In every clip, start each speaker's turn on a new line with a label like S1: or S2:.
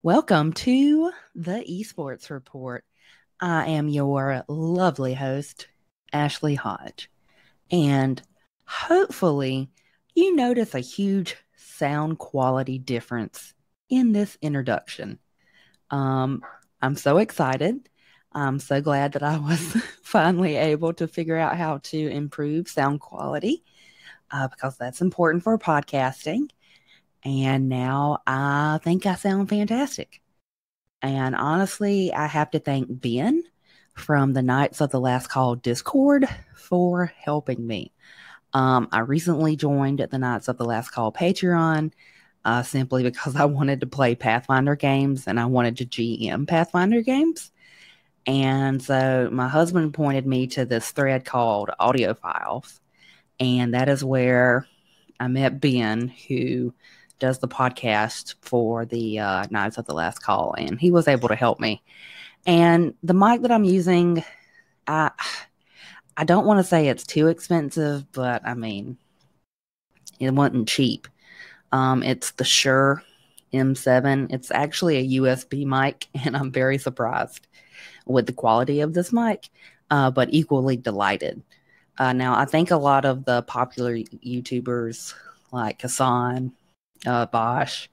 S1: Welcome to the Esports Report. I am your lovely host, Ashley Hodge, and hopefully you notice a huge sound quality difference in this introduction. I'm so excited. I'm so glad that I was finally able to figure out how to improve sound quality because that's important for podcasting. And now I think I sound fantastic. And honestly, I have to thank Ben from the Knights of the Last Call Discord for helping me. I recently joined the Knights of the Last Call Patreon simply because I wanted to play Pathfinder games and I wanted to GM Pathfinder games. And so my husband pointed me to this thread called Audio Files. And that is where I met Ben, who does the podcast for the Knights of the Last Call, and he was able to help me. And the mic that I'm using, I don't want to say it's too expensive, but I mean, it wasn't cheap. It's the Shure M7. It's actually a USB mic, and I'm very surprised with the quality of this mic, but equally delighted. Now, I think a lot of the popular YouTubers like Hassan, Bosch,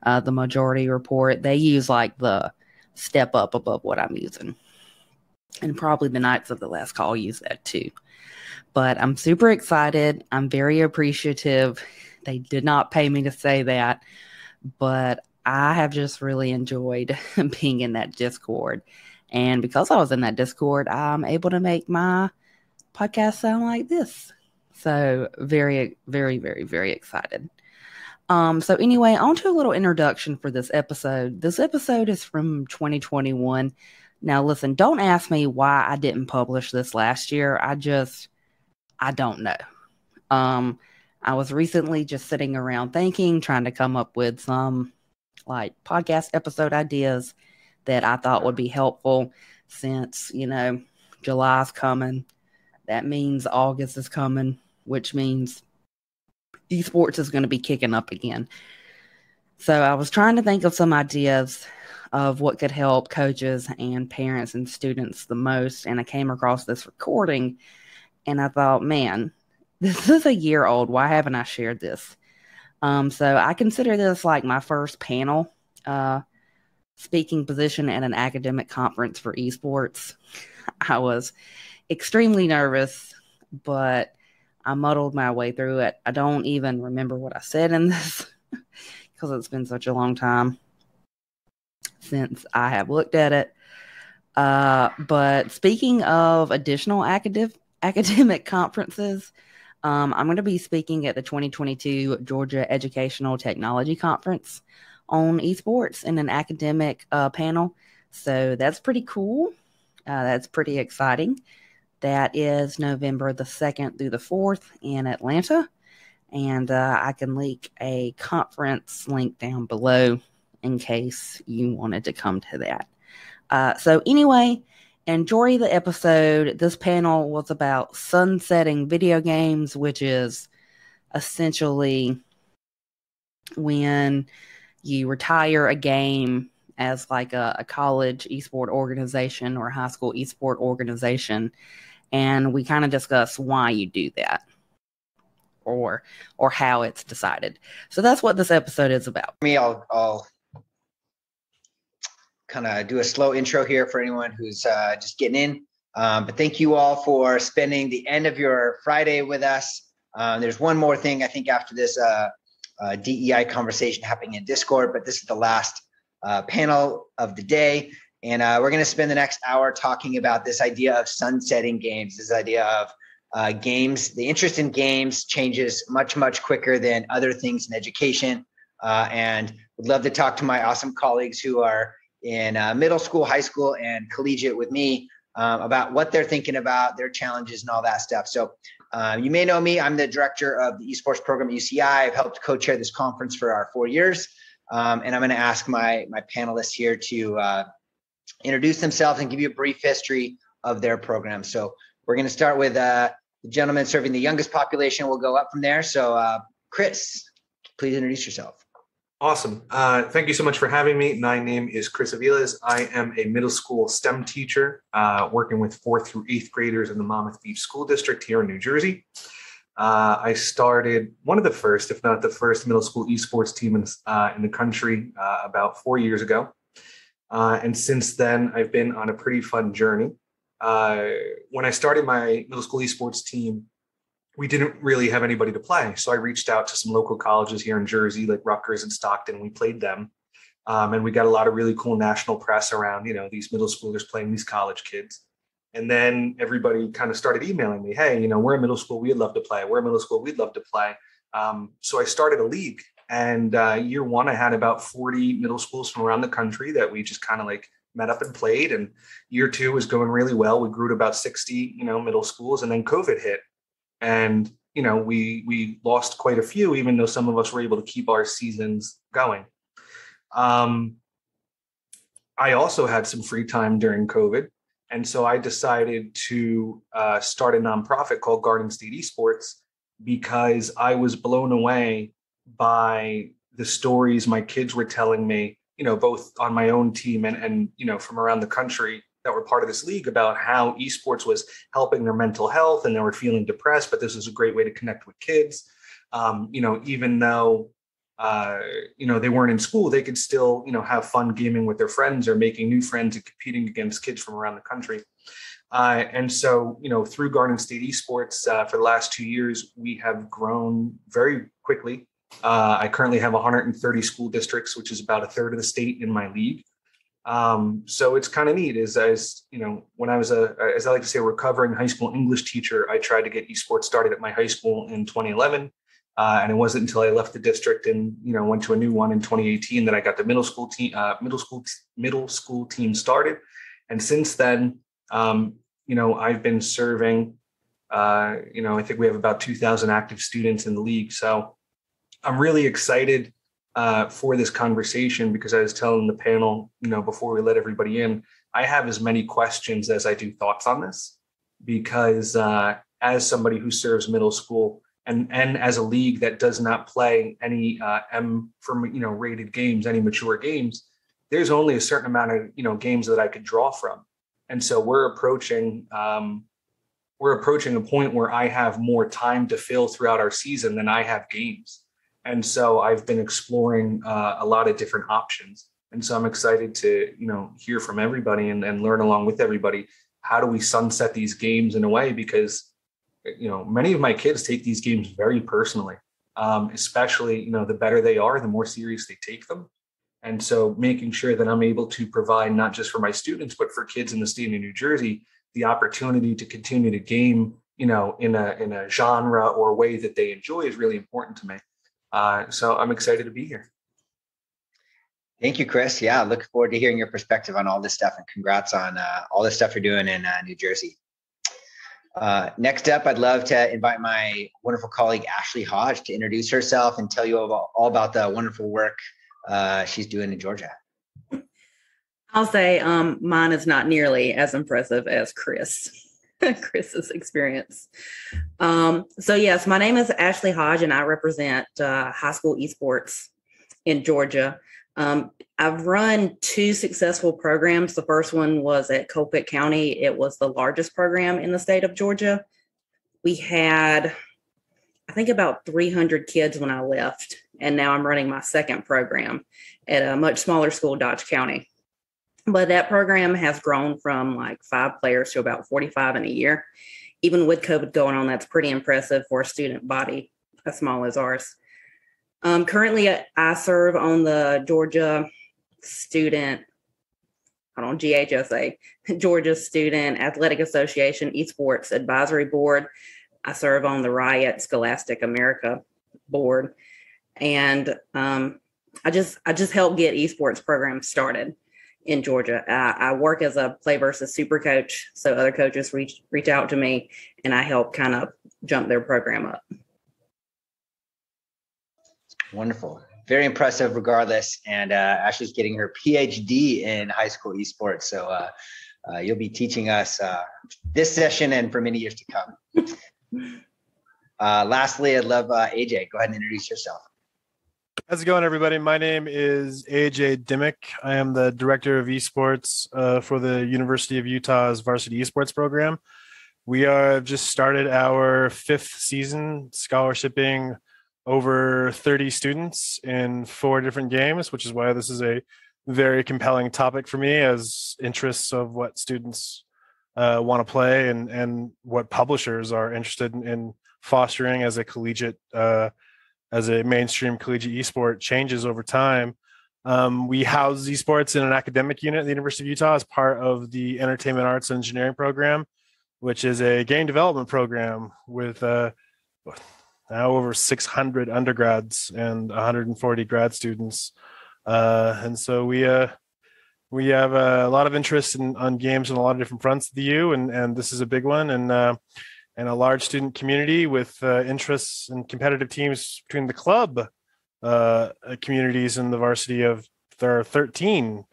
S1: the Majority Report, they use like the step up above what I'm using. And probably the Knights of the Last Call use that too. But I'm super excited. I'm very appreciative. They did not pay me to say that, but I have just really enjoyed being in that Discord. And because I was in that Discord, I'm able to make my podcast sound like this. So very, very, very, very excited. So anyway, on to a little introduction for this episode. This episode is from 2021. Now listen, don't ask me why I didn't publish this last year. I don't know. I was recently just sitting around thinking, trying to come up with some like podcast episode ideas that I thought would be helpful since, July's coming. That means August is coming, which means esports is going to be kicking up again. So I was trying to think of some ideas of what could help coaches and parents and students the most. And I came across this recording and I thought, man, this is a year old. Why haven't I shared this? So I consider this like my first panel speaking position at an academic conference for esports. I was extremely nervous, but I muddled my way through it. I don't even remember what I said in this because it's been such a long time since I have looked at it. But speaking of additional academic conferences, I'm going to be speaking at the 2022 Georgia Educational Technology Conference on esports in an academic panel. So that's pretty cool. That's pretty exciting. That is November the 2nd through the 4th in Atlanta. And I can link a conference link down below in case you wanted to come to that. So anyway, enjoy the episode. This panel was about sunsetting video games, which is essentially when you retire a game as like a college esport organization or a high school esport organization. And we kind of discuss why you do that or how it's decided. So that's what this episode is about.
S2: I'll kind of do a slow intro here for anyone who's just getting in. But thank you all for spending the end of your Friday with us. There's one more thing I think after this DEI conversation happening in Discord, but this is the last panel of the day. And we're going to spend the next hour talking about this idea of sunsetting games, this idea of games. The interest in games changes much, much quicker than other things in education. And would love to talk to my awesome colleagues who are in middle school, high school, and collegiate with me about what they're thinking about, their challenges and all that stuff. So you may know me. I'm the director of the esports program at UCI. I've helped co-chair this conference for our 4 years. And I'm going to ask my panelists here to introduce themselves and give you a brief history of their program. So we're going to start with the gentleman serving the youngest population. We'll go up from there. So Chris, please introduce yourself.
S3: Awesome. Thank you so much for having me. My name is Chris Aviles. I am a middle school STEM teacher working with 4th through 8th graders in the Monmouth Beach School District here in New Jersey. I started one of the first, if not the first, middle school esports team in the country about 4 years ago. And since then, I've been on a pretty fun journey. When I started my middle school esports team, we didn't really have anybody to play. So I reached out to some local colleges here in Jersey, like Rutgers and Stockton. We played them. And we got a lot of really cool national press around, these middle schoolers playing these college kids. And then everybody kind of started emailing me, hey, we're a middle school, we'd love to play. We're a middle school, we'd love to play. So I started a league. And year one, I had about 40 middle schools from around the country that we just kind of like met up and played. And year two was going really well. We grew to about 60, middle schools. And then COVID hit. And, we lost quite a few, even though some of us were able to keep our seasons going. I also had some free time during COVID. And so I decided to start a nonprofit called Garden State Esports because I was blown away by the stories my kids were telling me, both on my own team and from around the country that were part of this league about how esports was helping their mental health and they were feeling depressed, but this was a great way to connect with kids. Even though, they weren't in school, they could still, have fun gaming with their friends or making new friends and competing against kids from around the country. And so, through Garden State Esports for the last 2 years, we have grown very quickly. I currently have 130 school districts, which is about a third of the state in my league. So it's kind of neat when I was as I like to say, a recovering high school English teacher, I tried to get esports started at my high school in 2011. And it wasn't until I left the district and, went to a new one in 2018 that I got the middle school team started. And since then, I've been serving, I think we have about 2,000 active students in the league. So I'm really excited for this conversation because I was telling the panel, before we let everybody in, I have as many questions as I do thoughts on this because as somebody who serves middle school and as a league that does not play any rated games, any mature games, there's only a certain amount of, games that I could draw from. And so we're approaching a point where I have more time to fill throughout our season than I have games. And so I've been exploring a lot of different options. And so I'm excited to, hear from everybody and learn along with everybody. How do we sunset these games in a way? Because, many of my kids take these games very personally, especially, the better they are, the more serious they take them. And so making sure that I'm able to provide not just for my students, but for kids in the state of New Jersey, the opportunity to continue to game, in a genre or way that they enjoy is really important to me. So I'm excited to be here.
S2: Thank you, Chris. Yeah, looking forward to hearing your perspective on all this stuff, and congrats on all the stuff you're doing in New Jersey. Next up, I'd love to invite my wonderful colleague, Ashley Hodge, to introduce herself and tell you all about the wonderful work she's doing in Georgia.
S4: I'll say mine is not nearly as impressive as Chris's experience. So yes, my name is Ashley Hodge and I represent high school esports in Georgia. I've run 2 successful programs. The first one was at Colquitt County. It was the largest program in the state of Georgia. We had, I think, about 300 kids when I left. And now I'm running my second program at a much smaller school, Dodge County. But that program has grown from like 5 players to about 45 in a year. Even with COVID going on, that's pretty impressive for a student body as small as ours. Currently, I serve on the Georgia GHSA, Georgia Student Athletic Association Esports Advisory Board. I serve on the Riot Scholastic America board. And I just help get esports programs started in Georgia. I work as a PlayVS super coach, so other coaches reach out to me, and I help kind of jump their program up.
S2: Wonderful. Very impressive regardless. And Ashley's getting her PhD in high school esports. So you'll be teaching us this session and for many years to come. Lastly, I'd love AJ, go ahead and introduce yourself.
S5: How's it going, everybody? My name is AJ Dimmick. I am the Director of Esports for the University of Utah's Varsity Esports program. We have just started our 5th season, scholarshiping over 30 students in 4 different games, which is why this is a very compelling topic for me, as interests of what students want to play and what publishers are interested in fostering as a collegiate as a mainstream collegiate esport changes over time. We house esports in an academic unit at the University of Utah as part of the Entertainment Arts and Engineering program, which is a game development program with now over 600 undergrads and 140 grad students. And so we have a lot of interest on games on a lot of different fronts of the U, and this is a big one. And a large student community with interests and competitive teams between the club communities and the varsity. There are 13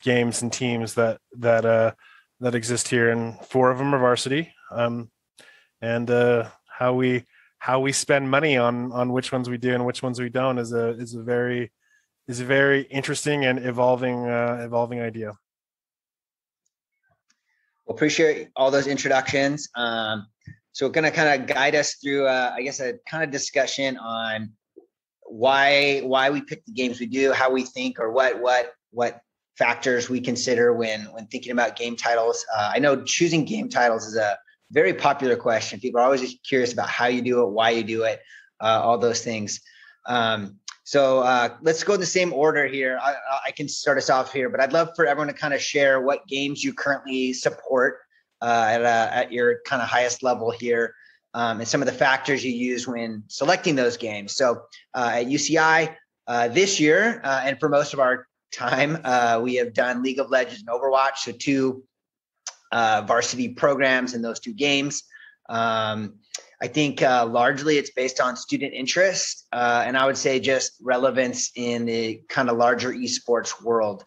S5: games and teams that exist here, and 4 of them are varsity. And how we spend money on which ones we do and which ones we don't is a very interesting and evolving idea.
S2: Well, appreciate all those introductions. So we're going to kind of guide us through, I guess, a kind of discussion on why we pick the games we do, how we think, or what factors we consider when thinking about game titles. I know choosing game titles is a very popular question. People are always just curious about how you do it, why you do it, all those things. So let's go in the same order here. I can start us off here, but I'd love for everyone to kind of share what games you currently support at your kind of highest level here, and some of the factors you use when selecting those games. So at UCI this year, and for most of our time, we have done League of Legends and Overwatch, so 2 varsity programs in those 2 games. I think largely it's based on student interest, and I would say just relevance in the kind of larger esports world.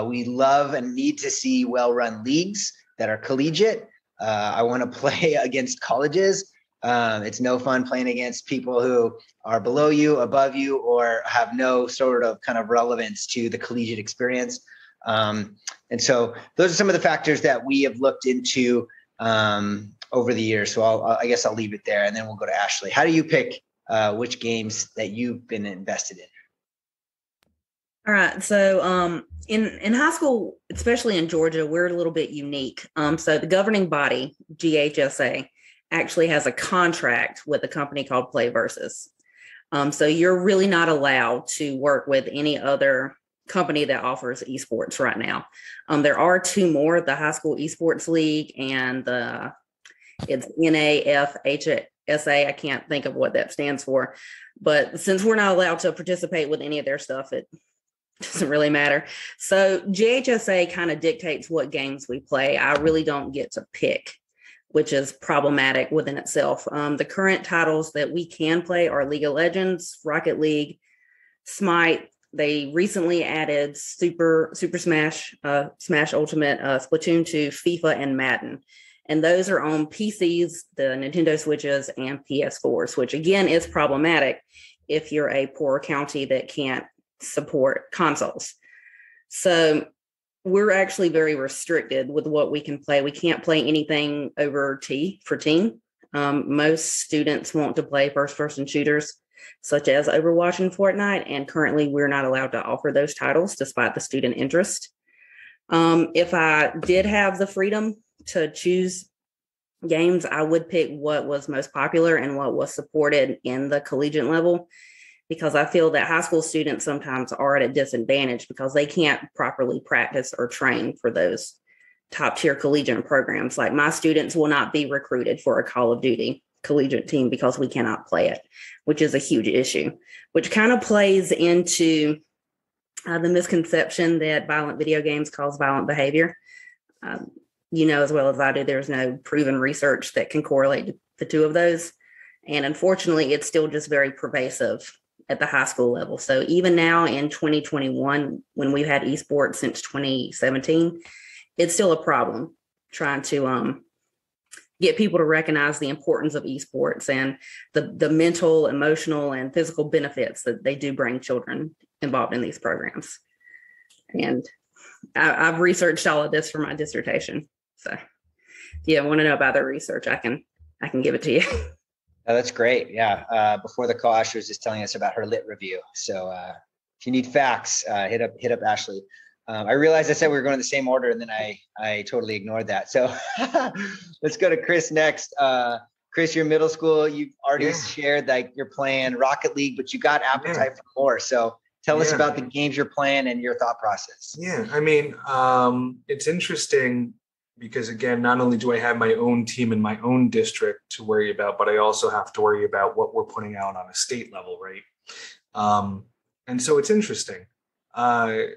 S2: We love and need to see well-run leagues that are collegiate. I want to play against colleges. It's no fun playing against people who are below you, above you, or have no sort of kind of relevance to the collegiate experience. And so those are some of the factors that we have looked into over the years. So I guess I'll leave it there, and then we'll go to Ashley. How do you pick which games that you've been invested in?
S4: All right. So in high school, especially in Georgia, we're a little bit unique. So the governing body, GHSA, actually has a contract with a company called PlayVS. So you're really not allowed to work with any other company that offers esports right now. There are 2 more, the High School Esports League and it's NAFHSA. I can't think of what that stands for, but since we're not allowed to participate with any of their stuff, it doesn't really matter. So GHSA kind of dictates what games we play. I really don't get to pick, which is problematic within itself. The current titles that we can play are League of Legends, Rocket League, Smite. They recently added Super Smash, Smash Ultimate, Splatoon 2, FIFA, and Madden. And those are on PCs, the Nintendo Switches, and PS4s, which again is problematic if you're a poor county that can't support consoles. So we're actually very restricted with what we can play. We can't play anything over T for teen. Most students want to play first-person shooters, such as Overwatch and Fortnite, and currently we're not allowed to offer those titles despite the student interest. If I did have the freedom to choose games, I would pick what was most popular and what was supported in the collegiate level, because I feel that high school students sometimes are at a disadvantage because they can't properly practice or train for those top tier collegiate programs. Like my students will not be recruited for a Call of Duty collegiate team because we cannot play it, which is a huge issue, which kind of plays into the misconception that violent video games cause violent behavior. As well as I do, there's no proven research that can correlate the 2 of those. And unfortunately, it's still just very pervasive at the high school level. So even now in 2021, when we've had esports since 2017, it's still a problem trying to get people to recognize the importance of esports and the mental, emotional, and physical benefits that they do bring children involved in these programs. And I've researched all of this for my dissertation. So if you want to know about the research, I can give it to you.
S2: Oh, that's great. Yeah. Before the call, Ashley was just telling us about her lit review. So if you need facts, hit up Ashley. I realized I said we were going in the same order, and then I totally ignored that. So let's go to Chris next. Chris, you're middle school. You've already shared like you're playing Rocket League, but you got appetite for more. So tell us about the games you're playing and your thought process.
S3: Yeah, I mean, it's interesting because, again, not only do I have my own team in my own district to worry about, but I also have to worry about what we're putting out on a state level, right? And so it's interesting. I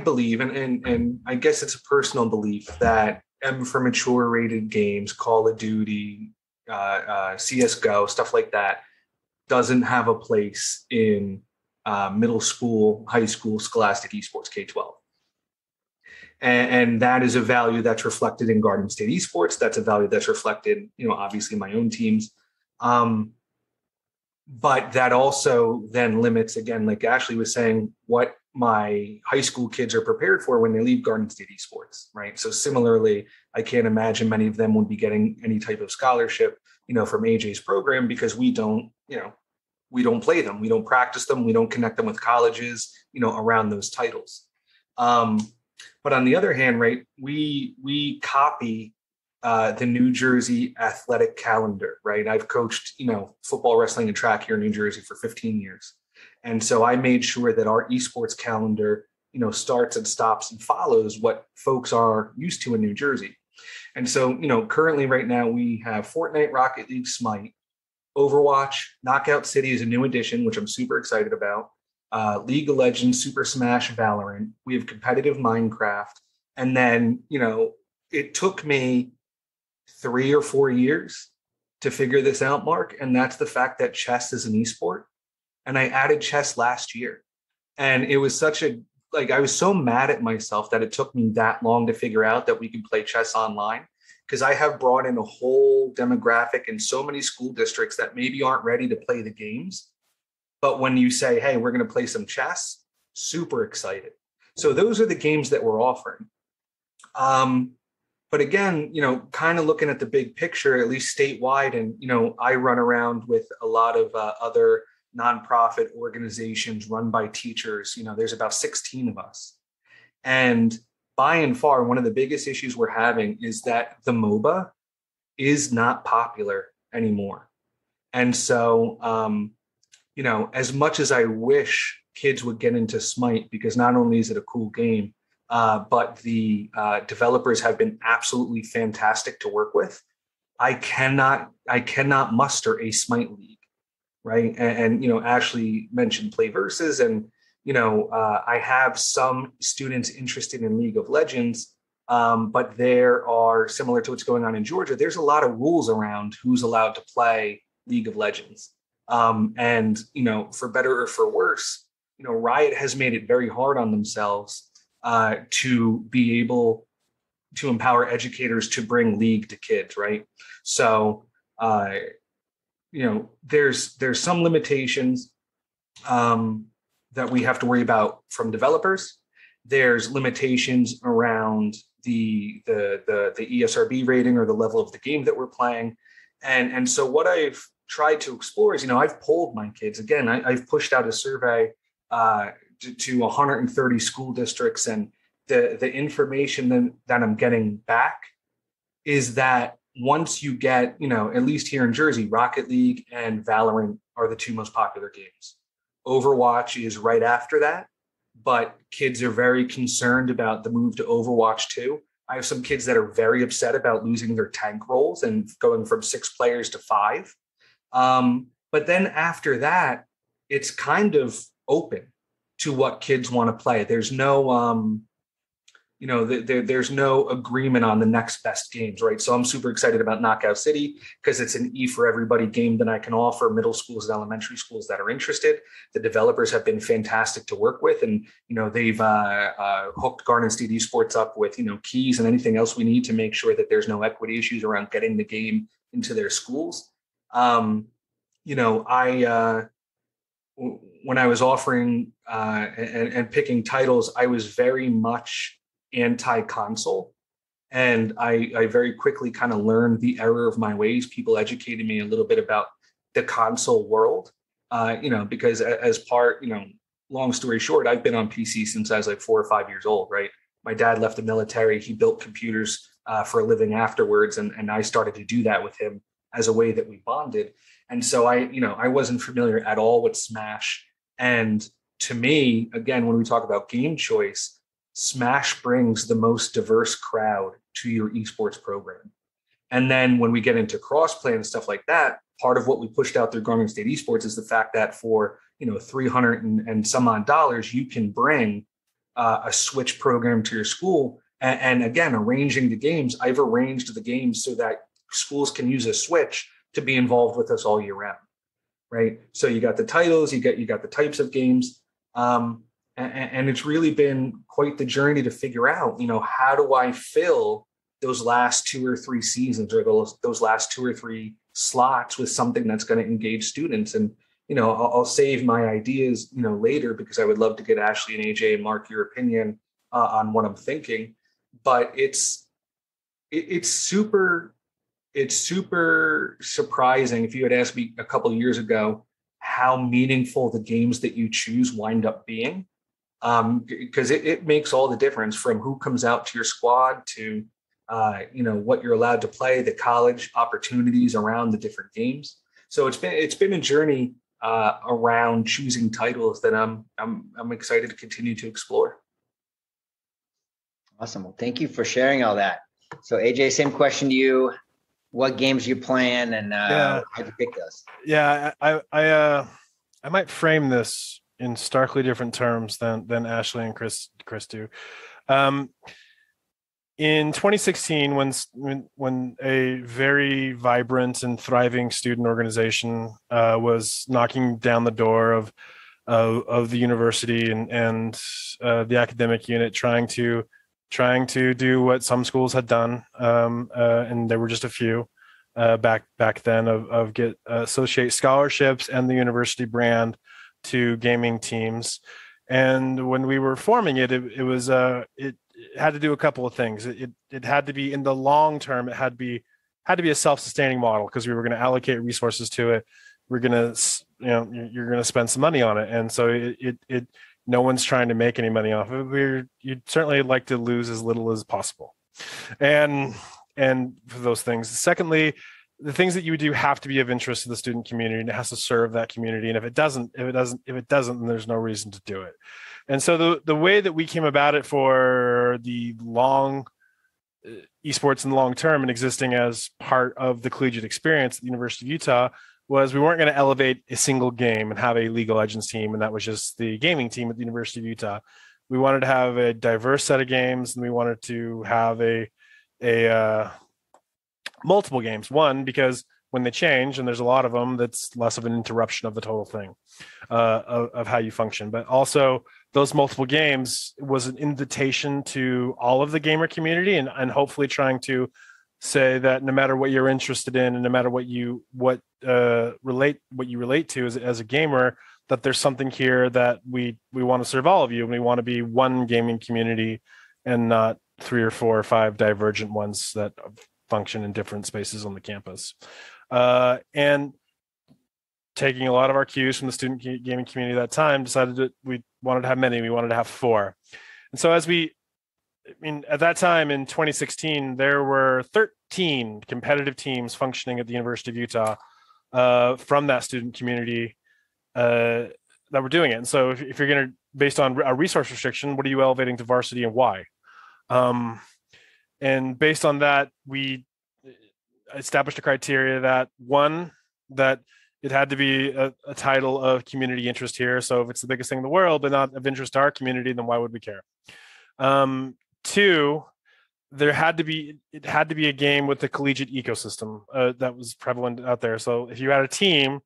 S3: believe, and I guess it's a personal belief, that M for Mature rated games, Call of Duty, CSGO, stuff like that, doesn't have a place in middle school, high school, scholastic esports, K-12. And that is a value that's reflected in Garden State Esports. That's a value that's reflected, obviously my own teams. But that also then limits, again, like Ashley was saying, what my high school kids are prepared for when they leave Garden State Esports, right? So similarly, I can't imagine many of them would be getting any type of scholarship, from AJ's program, because we don't play them. We don't practice them. We don't connect them with colleges, around those titles. But on the other hand, right, we copy the New Jersey athletic calendar, right? I've coached, football, wrestling, and track here in New Jersey for 15 years. And so I made sure that our esports calendar, starts and stops and follows what folks are used to in New Jersey. And so, currently right now we have Fortnite, Rocket League, Smite, Overwatch, Knockout City is a new addition, which I'm super excited about. League of Legends, Super Smash, Valorant. We have competitive Minecraft. And then, it took me 3 or 4 years to figure this out, Mark. And that's the fact that chess is an esport. And I added chess last year. And it was I was so mad at myself that it took me that long to figure out that we can play chess online, because I have brought in a whole demographic in so many school districts that maybe aren't ready to play the games. But when you say, hey, we're going to play some chess, super excited. So those are the games that we're offering. But again, kind of looking at the big picture, at least statewide, and, I run around with a lot of other nonprofit organizations run by teachers. There's about 16 of us. And by and far, one of the biggest issues we're having is that the MOBA is not popular anymore. And so, as much as I wish kids would get into Smite, because not only is it a cool game, but the developers have been absolutely fantastic to work with, I cannot muster a Smite league, right? And Ashley mentioned PlayVS, and I have some students interested in League of Legends, but there are, similar to what's going on in Georgia, there's a lot of rules around who's allowed to play League of Legends. And for better or for worse, Riot has made it very hard on themselves to be able to empower educators to bring League to kids, right? So, there's some limitations that we have to worry about from developers. There's limitations around the ESRB rating or the level of the game that we're playing. And so what I've tried to explore is, I've polled my kids. Again, I've pushed out a survey to 130 school districts, and the information that I'm getting back is that once you get, at least here in Jersey, Rocket League and Valorant are the two most popular games. Overwatch is right after that, but kids are very concerned about the move to Overwatch 2. I have some kids that are very upset about losing their tank roles and going from 6 players to 5. But then after that, it's kind of open to what kids want to play. There's no there's no agreement on the next best games, right? So I'm super excited about Knockout City because it's an E for everybody game that I can offer middle schools and elementary schools that are interested. The developers have been fantastic to work with, and they've hooked Garden State Esports up with keys and anything else we need to make sure that there's no equity issues around getting the game into their schools. When I was offering and picking titles, I was very much anti-console, and I very quickly kind of learned the error of my ways. People educated me a little bit about the console world, because as part, long story short, I've been on PC since I was like 4 or 5 years old, right? My dad left the military. He built computers for a living afterwards, and I started to do that with him as a way that we bonded. And so I wasn't familiar at all with Smash. And to me, again, when we talk about game choice, Smash brings the most diverse crowd to your esports program. And then when we get into crossplay and stuff like that, part of what we pushed out through Garden State Esports is the fact that for $300 and some odd dollars, you can bring a Switch program to your school. And again, arranging the games, I've arranged the games so that schools can use a Switch to be involved with us all year round, right? So you got the titles, you got the types of games. And it's really been quite the journey to figure out, how do I fill those last 2 or 3 seasons or those last 2 or 3 slots with something that's going to engage students. And, I'll save my ideas, later, because I would love to get Ashley and AJ and Mark your opinion on what I'm thinking. But it's super surprising. If you had asked me a couple of years ago how meaningful the games that you choose wind up being, because it makes all the difference from who comes out to your squad to what you're allowed to play, the college opportunities around the different games. So it's been a journey around choosing titles that I'm excited to continue to explore.
S2: Awesome. Well, thank you for sharing all that. So AJ, same question to you. What games you playing, and how'd you pick those?
S5: Yeah, I might frame this in starkly different terms than Ashley and Chris do. In 2016, when a very vibrant and thriving student organization was knocking down the door of the university and the academic unit, trying to do what some schools had done, and there were just a few back then of associate scholarships and the university brand to gaming teams. And when we were forming it had to do a couple of things. It had to be, in the long term, it had to be a self-sustaining model, because we were going to allocate resources to it. We're going to, you're going to spend some money on it. And so no one's trying to make any money off of it. You'd certainly like to lose as little as possible. And for those things. Secondly, the things that you do have to be of interest to the student community, and it has to serve that community. And if it doesn't, then there's no reason to do it. And so the way that we came about it for the long esports in the long term and existing as part of the collegiate experience at the University of Utah was we weren't going to elevate a single game and have a League of Legends team, and that was just the gaming team at the University of Utah. We wanted to have a diverse set of games, and we wanted to have a multiple games. One, because when they change, and there's a lot of them, that's less of an interruption of the total thing, of how you function. But also, those multiple games was an invitation to all of the gamer community, and hopefully trying to say that no matter what you're interested in, and no matter what you relate to as a gamer, that there's something here that we want to serve all of you, and we want to be one gaming community and not 3 or 4 or 5 divergent ones that function in different spaces on the campus. And taking a lot of our cues from the student gaming community at that time, decided that we wanted to have many. We wanted to have 4. And so at that time in 2016, there were 13 competitive teams functioning at the University of Utah from that student community that were doing it. And so if you're going to, based on a resource restriction, what are you elevating to varsity and why? And based on that, we established a criteria that it had to be a title of community interest here. So if it's the biggest thing in the world, but not of interest to our community, then why would we care? two, it had to be a game with the collegiate ecosystem that was prevalent out there. So if you had a team,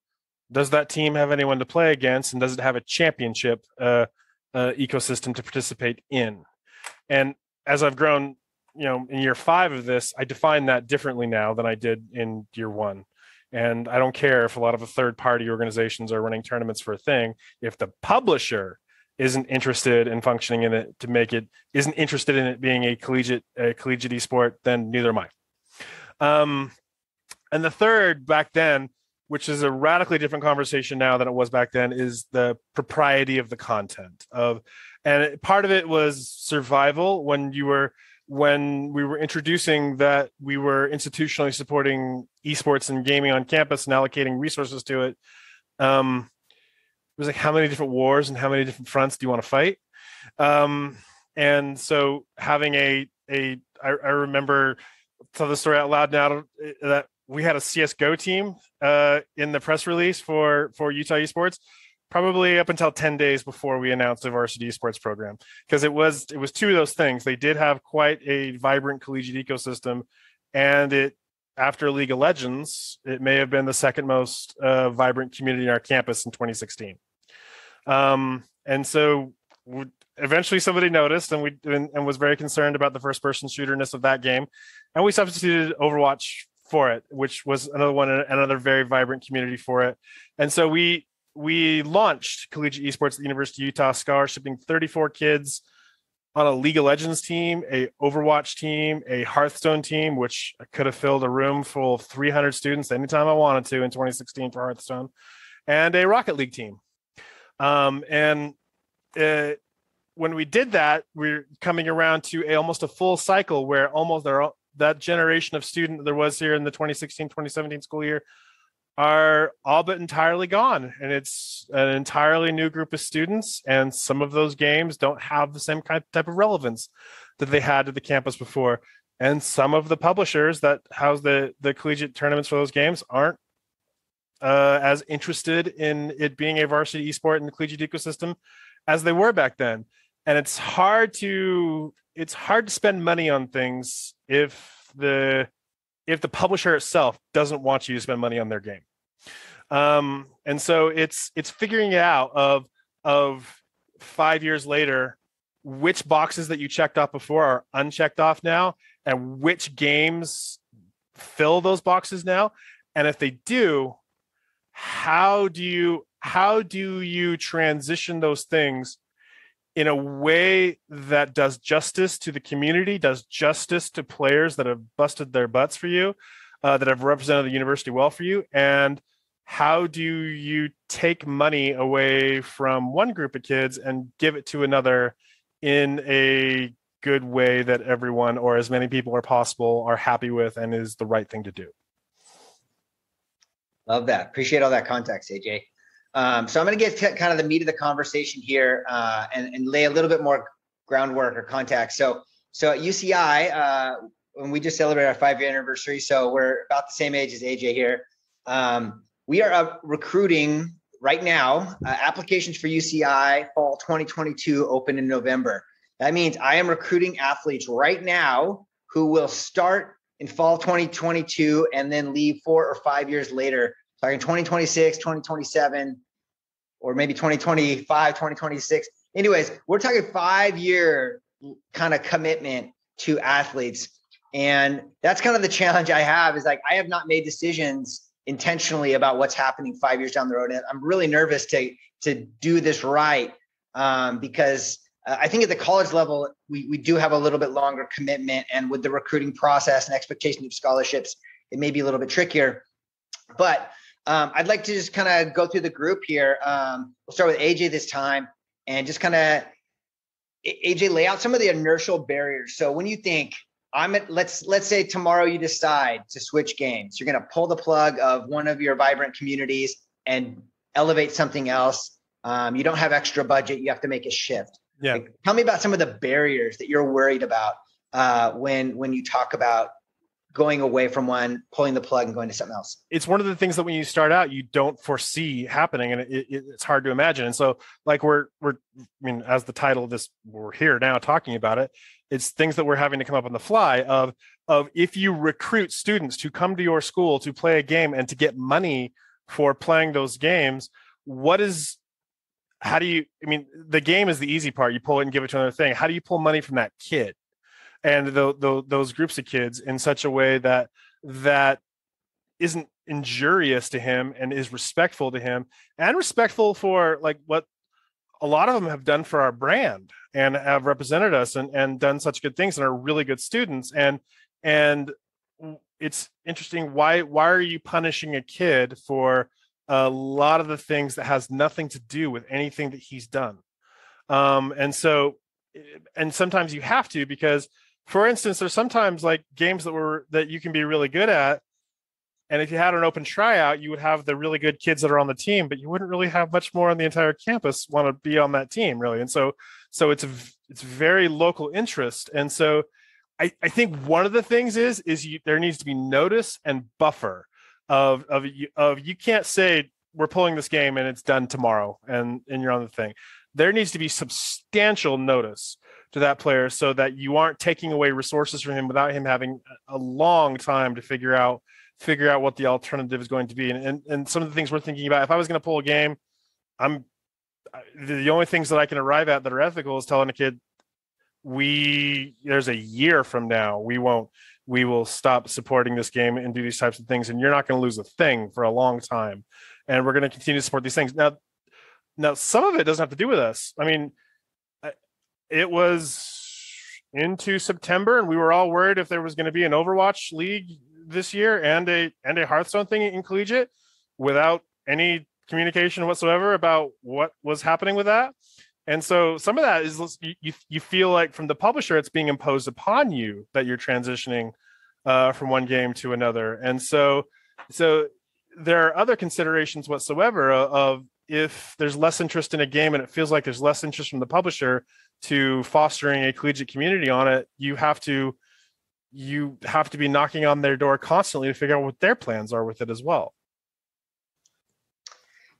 S5: does that team have anyone to play against, and does it have a championship ecosystem to participate in? And as I've grown, in year 5 of this, I define that differently now than I did in year 1. And I don't care if a lot of the third-party organizations are running tournaments for a thing. If the publisher isn't interested in functioning in it isn't interested in it being a collegiate esport, then neither am I. And the third, back then, which is a radically different conversation now than it was back then, is the propriety of the content and part of it was survival when we were introducing that we were institutionally supporting esports and gaming on campus and allocating resources to it. It was like, how many different wars and how many different fronts do you want to fight? And so having I remember, tell the story out loud now, that we had a CSGO team in the press release for UCI Esports, probably up until 10 days before we announced the varsity esports program, because it was two of those things. They did have quite a vibrant collegiate ecosystem, and after League of Legends, it may have been the second most vibrant community in our campus in 2016. And so eventually somebody noticed and was very concerned about the first-person shooterness of that game, and we substituted Overwatch for it, which was another very vibrant community for it. And so we launched collegiate esports at the University of Utah, scholarshiping 34 kids on a League of Legends team, a Overwatch team, a Hearthstone team, which could have filled a room full of 300 students anytime I wanted to in 2016 for Hearthstone, and a Rocket League team. When we did that, we're coming around to almost a full cycle where that generation of student there was here in the 2016-2017 school year are all but entirely gone, and it's an entirely new group of students, and some of those games don't have the same type of relevance that they had to the campus before, and some of the publishers that house the collegiate tournaments for those games aren't as interested in it being a varsity esport in the collegiate ecosystem as they were back then. And it's hard to spend money on things if the publisher itself doesn't want you to spend money on their game. And so it's figuring it out of 5 years later, which boxes that you checked off before are unchecked off now, and which games fill those boxes now. And if they do, how do you transition those things in a way that does justice to the community, does justice to players that have busted their butts for you, that have represented the university well for you, and how do you take money away from one group of kids and give it to another in a good way that everyone, or as many people as possible, are happy with and is the right thing to do?
S2: Love that. Appreciate all that context, AJ. So I'm going to get to kind of the meat of the conversation here and lay a little bit more groundwork or context. So at UCI, when we just celebrated our 5-year anniversary, so we're about the same age as AJ here. We are recruiting right now. Applications for UCI Fall 2022 open in November. That means I am recruiting athletes right now who will start in Fall 2022 and then leave 4 or 5 years later. Like in 2026, 2027, or maybe 2025, 2026. Anyways, we're talking 5-year kind of commitment to athletes. And that's kind of the challenge I have, is like, I have not made decisions intentionally about what's happening 5 years down the road. And I'm really nervous to do this right, because I think at the college level, we do have a little bit longer commitment. And with the recruiting process and expectation of scholarships, it may be a little bit trickier. But I'd like to just kind of go through the group here. We'll start with AJ this time, and just kind of, AJ, lay out some of the inertial barriers. So when you think, let's say tomorrow you decide to switch games, you're going to pull the plug of one of your vibrant communities and elevate something else. You don't have extra budget. You have to make a shift.
S5: Yeah.
S2: Like, tell me about some of the barriers that you're worried about when you talk about going away from one, pulling the plug and going to something else.
S5: It's one of the things that when you start out, you don't foresee happening, and it's hard to imagine. And so, like I mean, as the title of this, we're here now talking about it. It's things that we're having to come up on the fly of if you recruit students to come to your school to play a game and to get money for playing those games, how do you, I mean, the game is the easy part. You pull it and give it to another thing. How do you pull money from that kid and those groups of kids in such a way that isn't injurious to him and is respectful to him and respectful for like what a lot of them have done for our brand and have represented us and done such good things and are really good students. And it's interesting. Why are you punishing a kid for a lot of the things that has nothing to do with anything that he's done? And sometimes you have to, because for instance, there's sometimes like games that you can be really good at. And if you had an open tryout, you would have the really good kids that are on the team, but you wouldn't really have much more on the entire campus want to be on that team, really. And so it's very local interest. And so I think one of the things is there needs to be notice and buffer of you can't say we're pulling this game and it's done tomorrow and you're on the thing. There needs to be substantial notice to that player so that you aren't taking away resources from him without him having a long time to figure out what the alternative is going to be. And some of the things we're thinking about, if I was going to pull a game, the only things that I can arrive at that are ethical is telling a kid, there's a year from now, we will stop supporting this game and do these types of things. And you're not going to lose a thing for a long time. And we're going to continue to support these things. Now, some of it doesn't have to do with us. I mean, it was into September and we were all worried if there was going to be an Overwatch League this year and a Hearthstone thing in collegiate without any communication whatsoever about what was happening with that. And so some of that is you feel like from the publisher, it's being imposed upon you that you're transitioning from one game to another. And so there are other considerations whatsoever of if there's less interest in a game and it feels like there's less interest from the publisher to fostering a collegiate community on it, you have to be knocking on their door constantly to figure out what their plans are with it as well.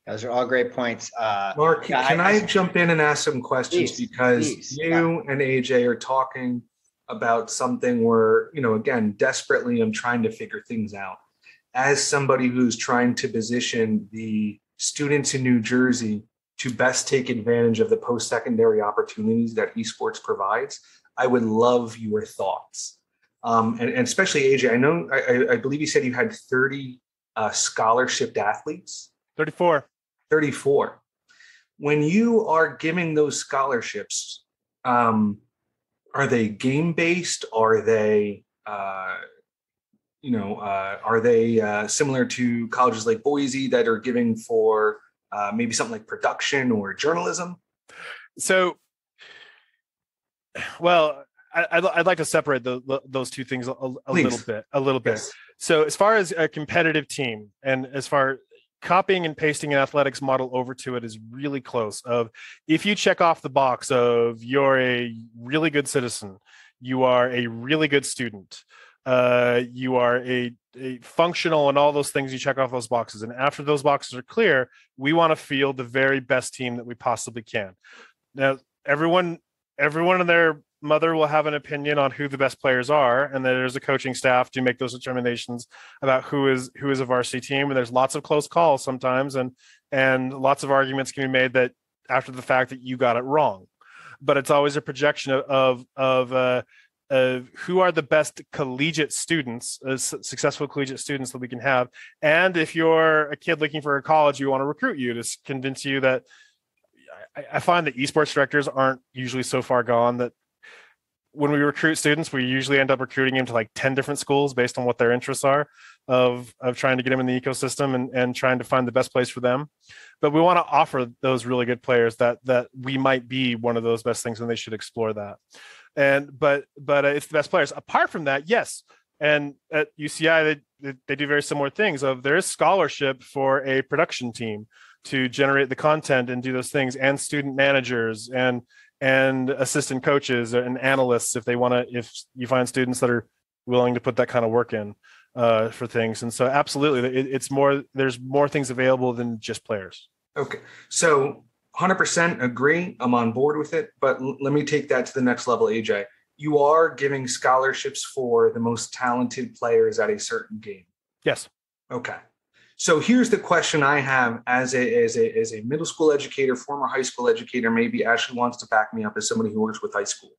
S2: Those are all great points.
S3: Mark, can I jump in and ask some questions?
S2: Please.
S3: You and AJ are talking about something where, again, desperately I'm trying to figure things out. As somebody who's trying to position the students in New Jersey to best take advantage of the post-secondary opportunities that esports provides, I would love your thoughts. And especially AJ, I believe you said you had 30 scholarship athletes. 34. When you are giving those scholarships, are they game-based? Are they, similar to colleges like Boise that are giving for maybe something like production or journalism?
S5: So, well, I'd like to separate those two things a little bit.
S3: Yes.
S5: So as far as a competitive team and as far copying and pasting an athletics model over to it is really close. Of if you check off the box of you're a really good citizen, you are a really good student, you are a functional and all those things, you check off those boxes. And after those boxes are clear, we want to field the very best team that we possibly can. Now, everyone and their mother will have an opinion on who the best players are, and there's a coaching staff to make those determinations about who is a varsity team. And there's lots of close calls sometimes, and lots of arguments can be made that after the fact that you got it wrong. But it's always a projection of who are the best collegiate students, successful collegiate students that we can have. And if you're a kid looking for a college, we want to recruit you to convince you that. I find that esports directors aren't usually so far gone that when we recruit students, we usually end up recruiting them to like 10 different schools based on what their interests are of trying to get them in the ecosystem and trying to find the best place for them. But we want to offer those really good players that we might be one of those best things, and they should explore that. But it's the best players. Apart from that, yes. And at UCI, they do very similar things. There is scholarship for a production team to generate the content and do those things, and student managers and assistant coaches and analysts if you find students that are willing to put that kind of work in for things. And so absolutely, it's more, there's more things available than just players.
S3: Okay. So 100% agree. I'm on board with it. But let me take that to the next level, AJ. You are giving scholarships for the most talented players at a certain game.
S5: Yes.
S3: Okay. So here's the question I have as a middle school educator, former high school educator. Maybe Ashley wants to back me up as somebody who works with high school.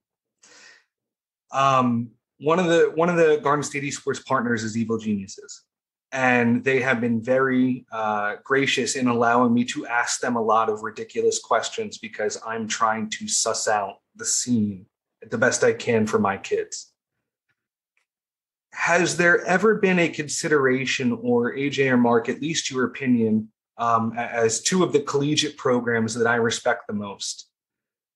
S3: One of the Garden State Esports partners is Evil Geniuses, and they have been very gracious in allowing me to ask them a lot of ridiculous questions because I'm trying to suss out the scene the best I can for my kids. Has there ever been a consideration, or AJ or Mark, at least your opinion, as two of the collegiate programs that I respect the most,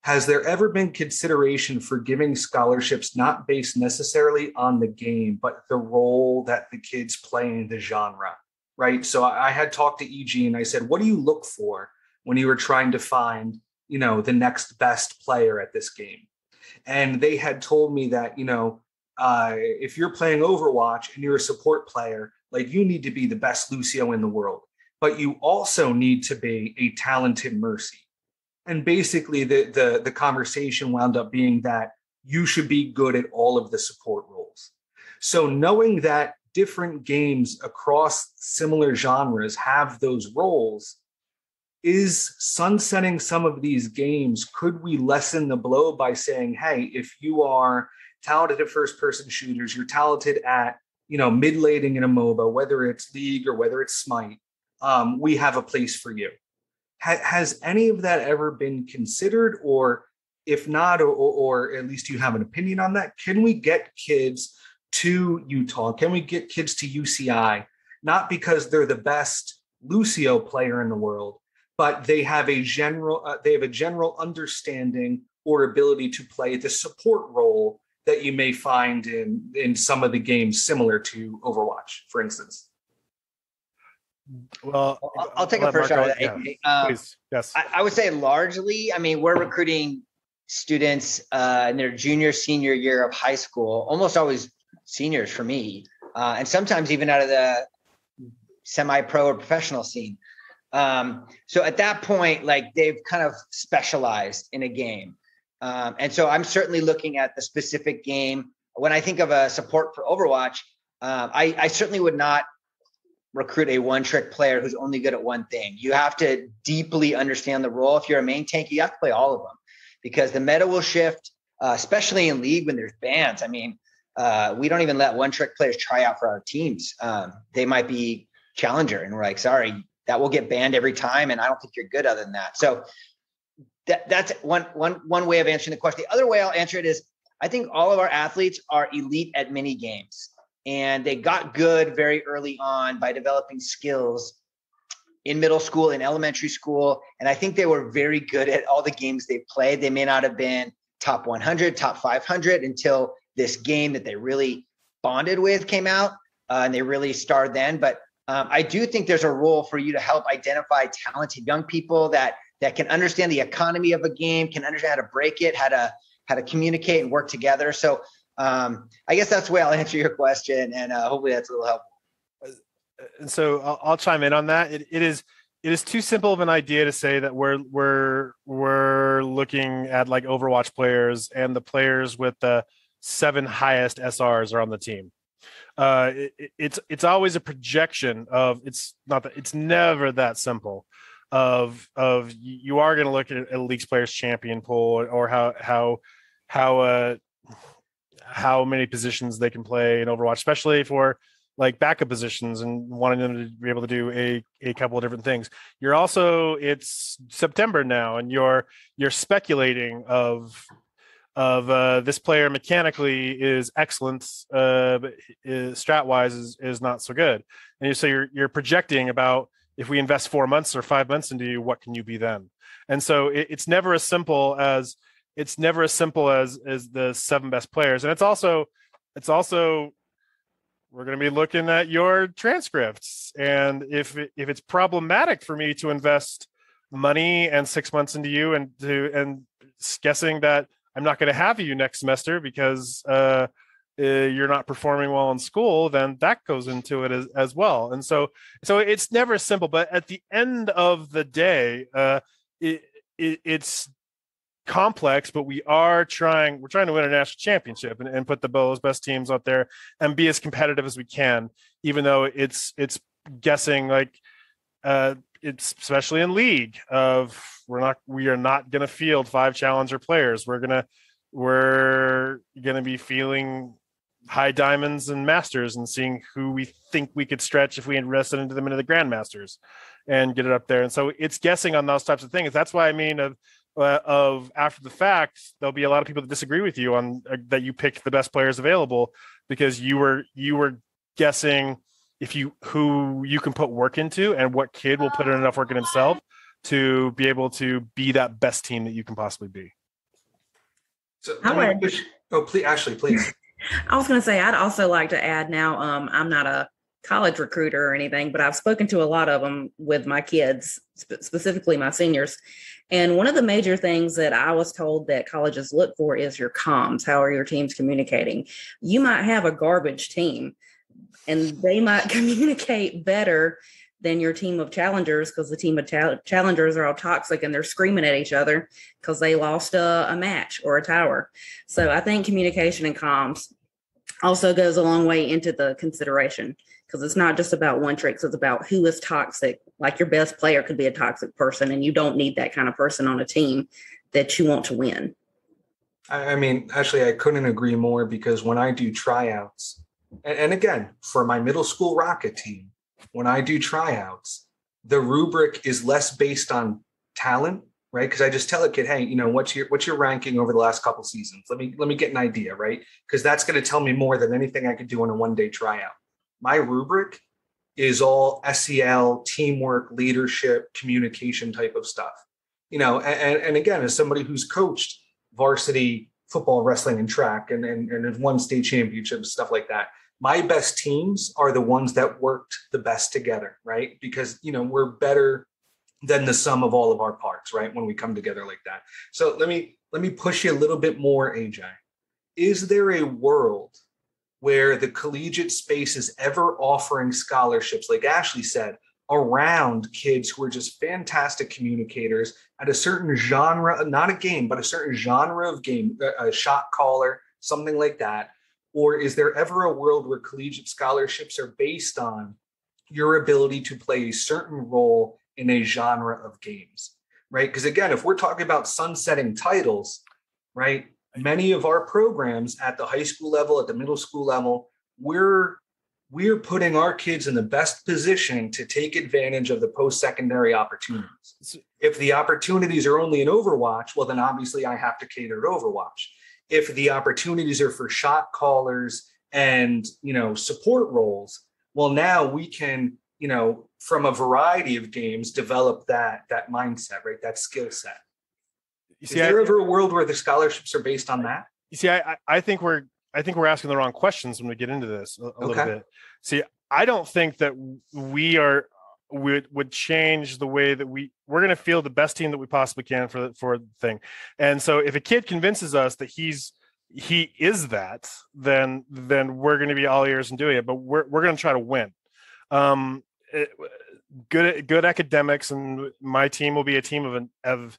S3: has there ever been consideration for giving scholarships not based necessarily on the game, but the role that the kids play in the genre, right? So I had talked to EG and I said, what do you look for when you were trying to find, the next best player at this game? And they had told me that, if you're playing Overwatch and you're a support player, like, you need to be the best Lucio in the world, but you also need to be a talented Mercy. And basically the conversation wound up being that you should be good at all of the support roles. So knowing that different games across similar genres have those roles, is sunsetting some of these games, could we lessen the blow by saying, hey, if you are talented at first-person shooters, you're talented at, mid-laning in a MOBA, whether it's League or whether it's Smite, we have a place for you. Has any of that ever been considered? Or if not, or at least you have an opinion on that, can we get kids to Utah? Can we get kids to UCI? Not because they're the best Lucio player in the world, but they have a general understanding or ability to play the support role that you may find in some of the games similar to Overwatch, for instance.
S2: Well, I'll take a first shot at that.
S5: Yeah. Please. Yes.
S2: I would say largely, we're recruiting students in their junior, senior year of high school, almost always seniors for me, and sometimes even out of the semi-pro or professional scene. So at that point, like, they've kind of specialized in a game. And so I'm certainly looking at the specific game. When I think of a support for Overwatch, I certainly would not recruit a one-trick player who's only good at one thing. You have to deeply understand the role. If you're a main tank, you have to play all of them, because the meta will shift, especially in League when there's bans. We don't even let one-trick players try out for our teams. They might be challenger, and we're like, sorry, that will get banned every time, and I don't think you're good other than that. So that's one way of answering the question. The other way I'll answer it is, I think all of our athletes are elite at mini games, and they got good very early on by developing skills in middle school and elementary school. And I think they were very good at all the games they played. They may not have been top 100, top 500 until this game that they really bonded with came out, and they really starred then. But I do think there's a role for you to help identify talented young people that can understand the economy of a game, can understand how to break it, how to communicate and work together. So I guess that's the way I'll answer your question, and hopefully that's a little helpful.
S5: And so I'll chime in on that. It is too simple of an idea to say that we're looking at like Overwatch players and the players with the 7 highest SRs are on the team. It's always a projection of, it's never that simple of you are going to look at a League's Players Champion pool, or how many positions they can play in Overwatch, especially for like backup positions and wanting them to be able to do a couple of different things. You're also, it's September now, and you're speculating of this player mechanically is excellent, but strat wise is not so good. And so you're projecting about, if we invest 4 months or 5 months into you, what can you be then? And so it's never as simple as the 7 best players. And it's also we're going to be looking at your transcripts. And if it's problematic for me to invest money and 6 months into you and guessing that I'm not going to have you next semester because you're not performing well in school, then that goes into it as well. And so it's never simple, but at the end of the day, it's complex, but we're trying to win a national championship and put those best teams out there and be as competitive as we can, even though it's guessing, like it's especially in league of we are not going to field 5 challenger players. We're going to be feeling high diamonds and masters and seeing who we think we could stretch if we invested into them into the grandmasters and get it up there. And so it's guessing on those types of things. That's why I mean of after the fact, there'll be a lot of people that disagree with you on that you picked the best players available because you were guessing who you can put work into and what kid will put in enough work in himself to be able to be that best team that you can possibly be.
S3: So please, Ashley, please.
S4: I was going to say, I'd also like to add now, I'm not a college recruiter or anything, but I've spoken to a lot of them with my kids, specifically my seniors. And one of the major things that I was told that colleges look for is your comms. How are your teams communicating? You might have a garbage team and they might communicate better than your team of challengers because the team of challengers are all toxic and they're screaming at each other because they lost a match or a tower. So I think communication and comms also goes a long way into the consideration because it's not just about one trick. So it's about who is toxic. Like your best player could be a toxic person and you don't need that kind of person on a team that you want to win.
S3: I mean, actually, I couldn't agree more because when I do tryouts, and again, for my middle school Rocket team, when I do tryouts, the rubric is less based on talent, right? Because I just tell a kid, hey, what's your ranking over the last couple seasons? Let me get an idea, right? Because that's going to tell me more than anything I could do in a one-day tryout. My rubric is all SEL, teamwork, leadership, communication type of stuff. And again, as somebody who's coached varsity football, wrestling, and track, and has won state championships, stuff like that, my best teams are the ones that worked the best together, right? Because, we're better than the sum of all of our parts, right? When we come together like that. So let me push you a little bit more, AJ. Is there a world where the collegiate space is ever offering scholarships, like Ashley said, around kids who are just fantastic communicators at a certain genre, not a game, but a certain genre of game, a shot caller, something like that? Or is there ever a world where collegiate scholarships are based on your ability to play a certain role in a genre of games, right? Because again, if we're talking about sunsetting titles, right, many of our programs at the high school level, at the middle school level, we're putting our kids in the best position to take advantage of the post-secondary opportunities. If the opportunities are only in Overwatch, well, then obviously I have to cater to Overwatch. If the opportunities are for shot callers and, support roles, well, now we can, from a variety of games, develop that mindset, right? That skill set. Is there ever a world where the scholarships are based on that?
S5: You see, I think we're asking the wrong questions when we get into this a little bit. See, I don't think that we would change the way that we're going to field the best team that we possibly can for the thing. And so if a kid convinces us that he is that, then we're going to be all ears and doing it, but we're going to try to win. Good academics, and my team will be a team of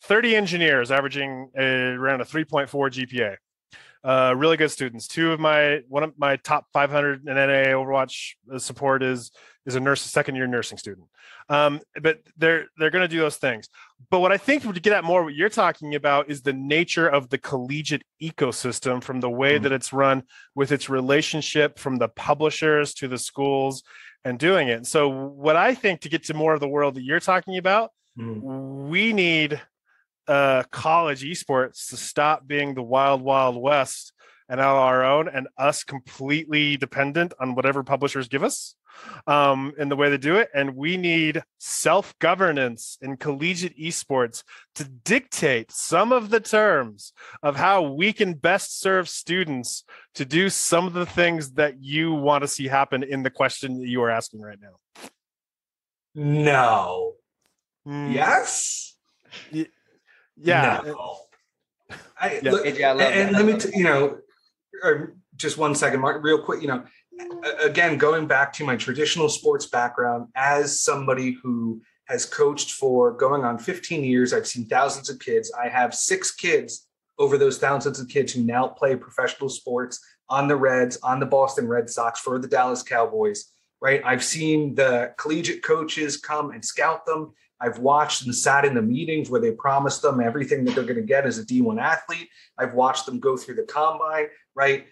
S5: 30 engineers averaging around a 3.4 GPA. Really good students. One of my top 500 in NA Overwatch support is a second-year nursing student. But they're going to do those things. But what I think to get at more what you're talking about is the nature of the collegiate ecosystem, from the way that it's run, with its relationship from the publishers to the schools and doing it. So what I think, to get to more of the world that you're talking about, we need college esports to stop being the wild west and out on our own, and us completely dependent on whatever publishers give us in the way they do it. And we need self-governance in collegiate esports to dictate some of the terms of how we can best serve students to do some of the things that you want to see happen in the question that you are asking right now.
S3: No. Yes?
S5: Yeah.
S3: No.
S2: AJ, I love that.
S3: Let me, just 1 second, Mark, real quick. Again, going back to my traditional sports background, as somebody who has coached for going on 15 years, I've seen thousands of kids. I have 6 kids over those thousands of kids who now play professional sports on the Reds, on the Boston Red Sox, for the Dallas Cowboys, right? I've seen the collegiate coaches come and scout them. I've watched and sat in the meetings where they promised them everything that they're going to get as a D1 athlete. I've watched them go through the combine, right?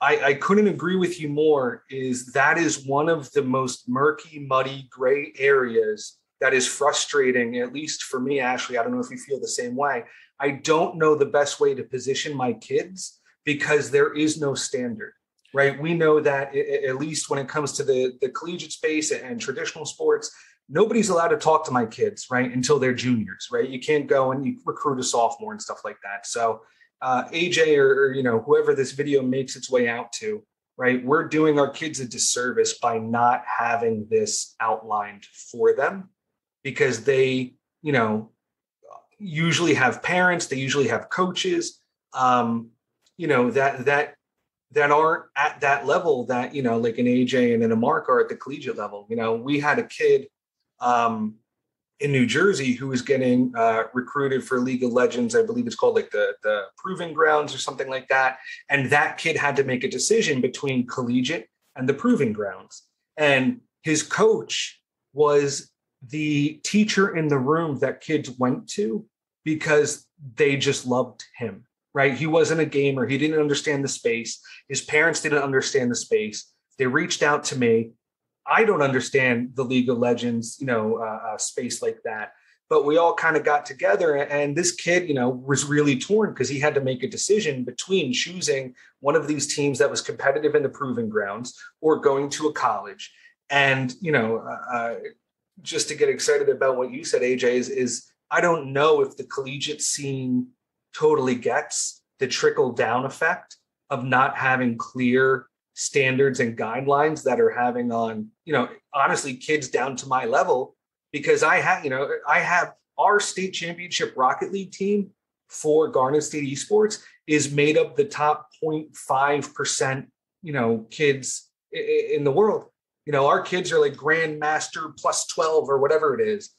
S3: I couldn't agree with you more. That is one of the most murky, muddy, gray areas that is frustrating, at least for me, Ashley. I don't know if you feel the same way. I don't know the best way to position my kids because there is no standard, right? We know that at least when it comes to the collegiate space and traditional sports, nobody's allowed to talk to my kids, right, until they're juniors, right? You can't go and you recruit a sophomore and stuff like that. So AJ or whoever this video makes its way out to, right, we're doing our kids a disservice by not having this outlined for them, because they usually have parents, they usually have coaches that aren't at that level that like an AJ and then a Mark are at the collegiate level. We had a kid in New Jersey who was getting recruited for League of Legends. I believe it's called like the Proving Grounds or something like that. And that kid had to make a decision between collegiate and the Proving Grounds. And his coach was the teacher in the room that kids went to because they just loved him, right? He wasn't a gamer. He didn't understand the space. His parents didn't understand the space. They reached out to me. I don't understand the League of Legends, space like that. But we all kind of got together, and this kid, was really torn because he had to make a decision between choosing one of these teams that was competitive in the Proving Grounds or going to a college. And, just to get excited about what you said, AJ, is I don't know if the collegiate scene totally gets the trickle down effect of not having clear standards and guidelines that are having on, honestly, kids down to my level, because I have our state championship Rocket League team for Garnet State Esports is made up the top 0.5%, kids in the world. Our kids are like Grandmaster plus 12 or whatever it is.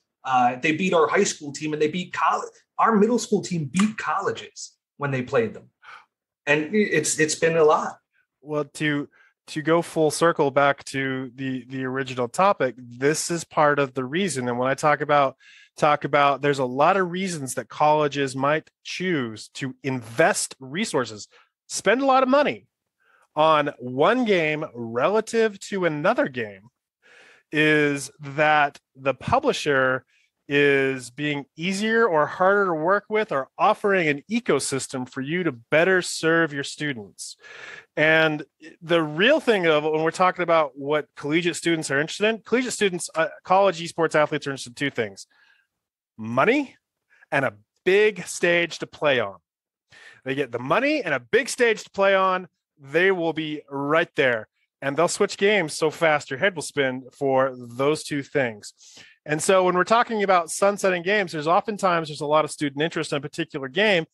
S3: They beat our high school team and they beat college. Our middle school team beat colleges when they played them. And it's been a lot.
S5: Well, to go full circle back to the original topic, this is part of the reason. And when I talk about there's a lot of reasons that colleges might choose to invest resources, spend a lot of money on one game relative to another game, is that the publisher is being easier or harder to work with, or offering an ecosystem for you to better serve your students. And the real thing of when we're talking about what collegiate students are interested in, collegiate students, college esports athletes are interested in 2 things: money and a big stage to play on. They get the money and a big stage to play on, they will be right there. And they'll switch games so fast your head will spin for those 2 things. And so when we're talking about sunsetting games, there's a lot of student interest in a particular game,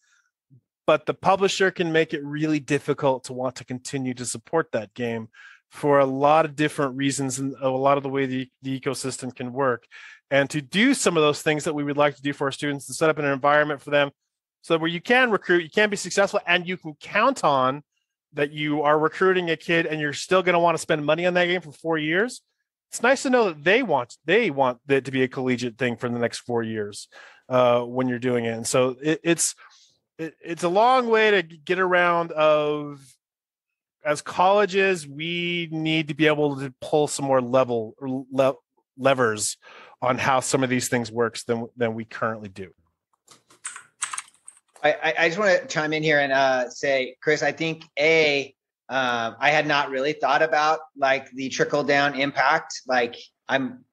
S5: but the publisher can make it really difficult to want to continue to support that game for a lot of different reasons and a lot of the way the ecosystem can work. And to do some of those things that we would like to do for our students, to set up an environment for them so where you can recruit, you can be successful, and you can count on that you are recruiting a kid and you're still going to want to spend money on that game for 4 years. It's nice to know that they want it to be a collegiate thing for the next 4 years when you're doing it. And so it's a long way to get around of, as colleges, we need to be able to pull some more levers on how some of these things works than we currently do.
S2: I just want to chime in here and say, Chris, I think I had not really thought about like the trickle down impact. Like I'm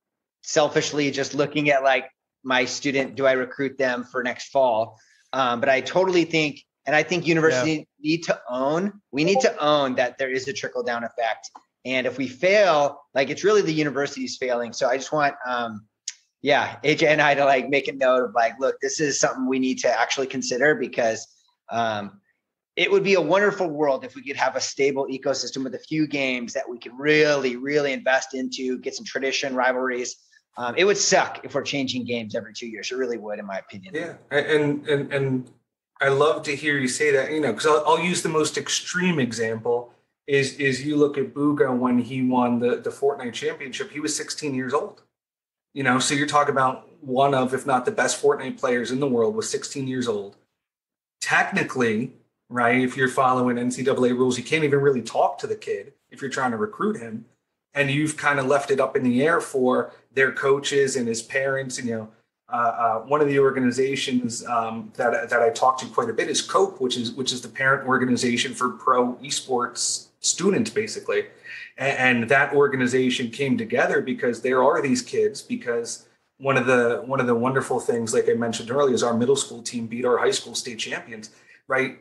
S2: selfishly just looking at like my student, do I recruit them for next fall? But I totally think, and I think universities need to own that there is a trickle down effect. And if we fail, like it's really the university's failing. So I just want, AJ and I to like make a note of like, look, this is something we need to actually consider because it would be a wonderful world if we could have a stable ecosystem with a few games that we could really, really invest into, get some tradition, rivalries. It would suck if we're changing games every 2 years. It really would, in my opinion.
S3: Yeah, and I love to hear you say that. Because I'll use the most extreme example is you look at Booga when he won the Fortnite championship. He was 16 years old. So you're talking about one of, if not the best Fortnite players in the world, was 16 years old. Technically, right, if you're following NCAA rules, you can't even really talk to the kid if you're trying to recruit him. And you've kind of left it up in the air for their coaches and his parents. And, one of the organizations that I talk to quite a bit is COPE, which is the parent organization for pro esports students, basically. And that organization came together because there are these kids, because one of the wonderful things, like I mentioned earlier, is our middle school team beat our high school state champions, right?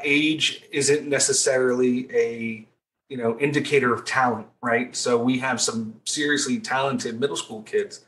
S3: Age isn't necessarily a indicator of talent, right? So we have some seriously talented middle school kids.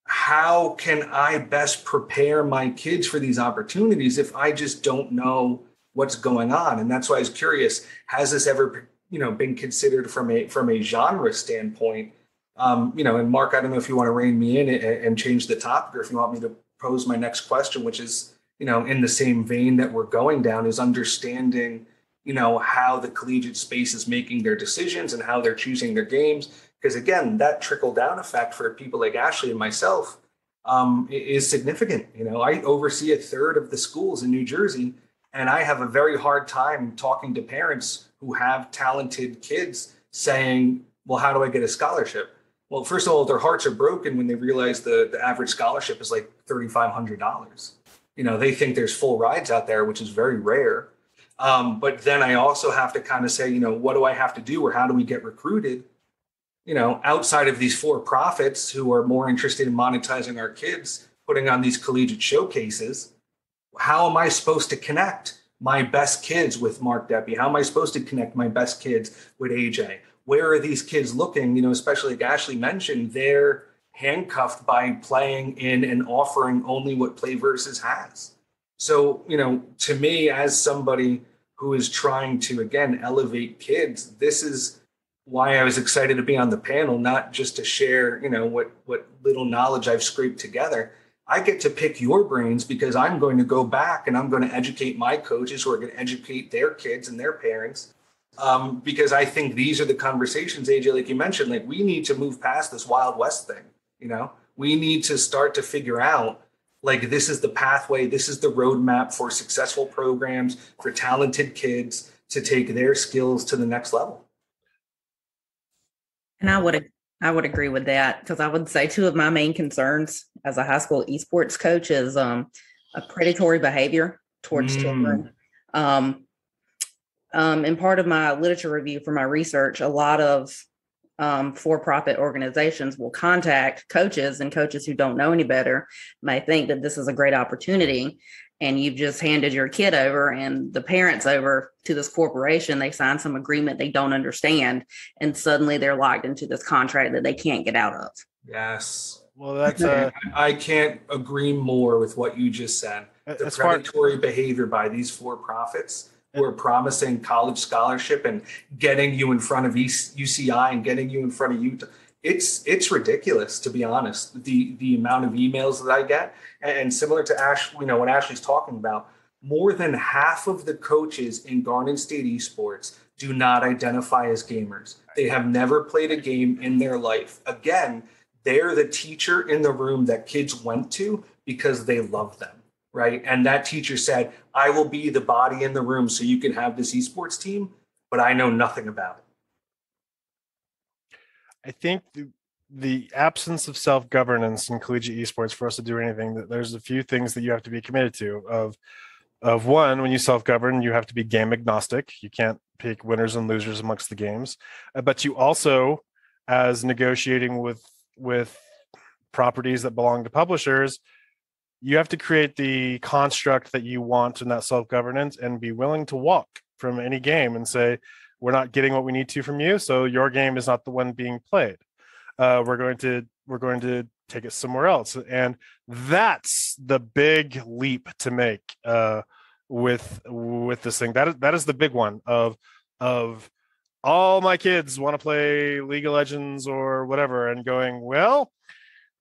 S3: How can I best prepare my kids for these opportunities if I just don't know what's going on? And that's why I was curious, has this ever, been considered from a genre standpoint? And Mark, I don't know if you want to rein me in and change the topic, or if you want me to pose my next question, which is, in the same vein that we're going down, is understanding, how the collegiate space is making their decisions and how they're choosing their games. Because again, that trickle down effect for people like Ashley and myself is significant. I oversee a third of the schools in New Jersey, and I have a very hard time talking to parents who have talented kids saying, well, how do I get a scholarship? Well, first of all, their hearts are broken when they realize the average scholarship is like $3,500. They think there's full rides out there, which is very rare. But then I also have to kind of say, what do I have to do, or how do we get recruited? Outside of these for-profits who are more interested in monetizing our kids, putting on these collegiate showcases, how am I supposed to connect my best kids with Mark Deppie? How am I supposed to connect my best kids with AJ? Where are these kids looking? Especially like Ashley mentioned, they're handcuffed by playing in and offering only what PlayVS has. So, to me, as somebody who is trying to, again, elevate kids, this is why I was excited to be on the panel, not just to share, what little knowledge I've scraped together. I get to pick your brains because I'm going to go back and I'm going to educate my coaches who are going to educate their kids and their parents. Because I think these are the conversations, AJ, like you mentioned, like we need to move past this Wild West thing. We need to start to figure out, like, this is the pathway, this is the roadmap for successful programs, for talented kids to take their skills to the next level.
S4: And I would agree with that, because I would say two of my main concerns as a high school esports coach is a predatory behavior towards children. In part of my literature review for my research, a lot of for-profit organizations will contact coaches, and coaches who don't know any better may think that this is a great opportunity, and you've just handed your kid over and the parents over to this corporation. They sign some agreement they don't understand, and suddenly they're locked into this contract that they can't get out of.
S3: Yes.
S5: Well, that's
S3: I can't agree more with what you just said. The predatory behavior by these for-profits who are promising college scholarship and getting you in front of UCI and getting you in front of Utah. It's ridiculous, to be honest, the amount of emails that I get. And similar to Ash, what Ashley's talking about, more than half of the coaches in Garden State Esports do not identify as gamers. They have never played a game in their life. Again, they're the teacher in the room that kids went to because they love them, right? And that teacher said, I will be the body in the room so you can have this esports team, but I know nothing about it.
S5: I think the absence of self-governance in collegiate esports for us to do anything, there's a few things that you have to be committed to. Of one, when you self-govern, you have to be game agnostic. You can't pick winners and losers amongst the games. But you also, as negotiating with properties that belong to publishers, you have to create the construct that you want in that self-governance and be willing to walk from any game and say, we're not getting what we need to from you, so your game is not the one being played. We're going to take it somewhere else, and that's the big leap to make with this thing. That is the big one of all my kids want to play League of Legends or whatever, and going, well,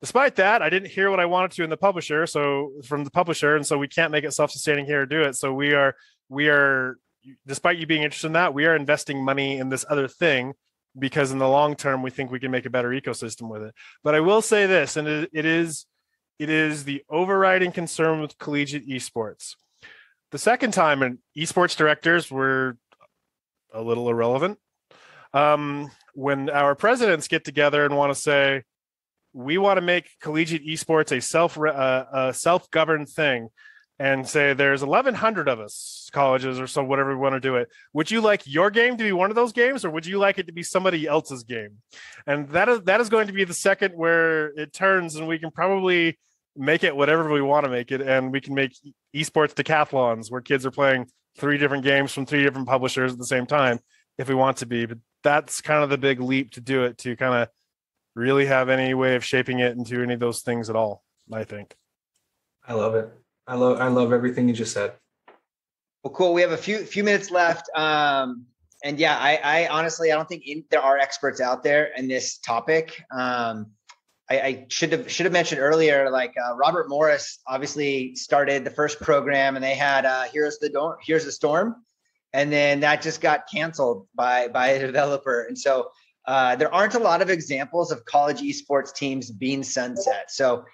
S5: despite that, I didn't hear what I wanted to in the publisher. So from the publisher, and so we can't make it self-sustaining here or do it. So we are, despite you being interested in that, we are investing money in this other thing because in the long term, we think we can make a better ecosystem with it. But I will say this, and it is the overriding concern with collegiate esports. The second time, and esports directors were a little irrelevant. When our presidents get together and want to say, we want to make collegiate esports a self-governed thing, and say there's 1,100 of us, colleges or so, whatever we want to do it. Would you like your game to be one of those games, or would you like it to be somebody else's game? And that is going to be the second where it turns, and we can probably make it whatever we want to make it, and we can make esports decathlons where kids are playing 3 different games from 3 different publishers at the same time if we want to be. But that's kind of the big leap to do it, to kind of really have any way of shaping it into any of those things at all, I think.
S3: I love it. I love everything you just said.
S2: Well, cool. We have a few minutes left. And yeah, I honestly, I don't think there are experts out there in this topic. I should have mentioned earlier, like Robert Morris obviously started the first program, and they had Here's the Storm. And then that just got canceled by a developer. And so there aren't a lot of examples of college esports teams being sunset. So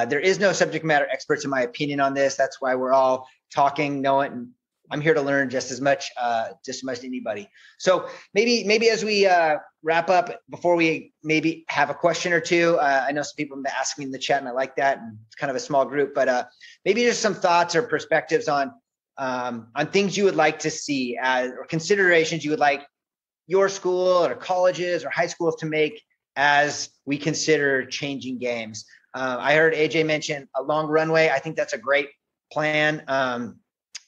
S2: there is no subject matter experts, in my opinion, on this. That's why we're all talking, knowing. I'm here to learn just as much as anybody. So maybe as we wrap up, before we maybe have a question or two, I know some people have been asking me in the chat, and I like that. And it's kind of a small group, but maybe just some thoughts or perspectives on things you would like to see or considerations you would like your school or colleges or high schools to make as we consider changing games. I heard AJ mention a long runway. I think that's a great plan,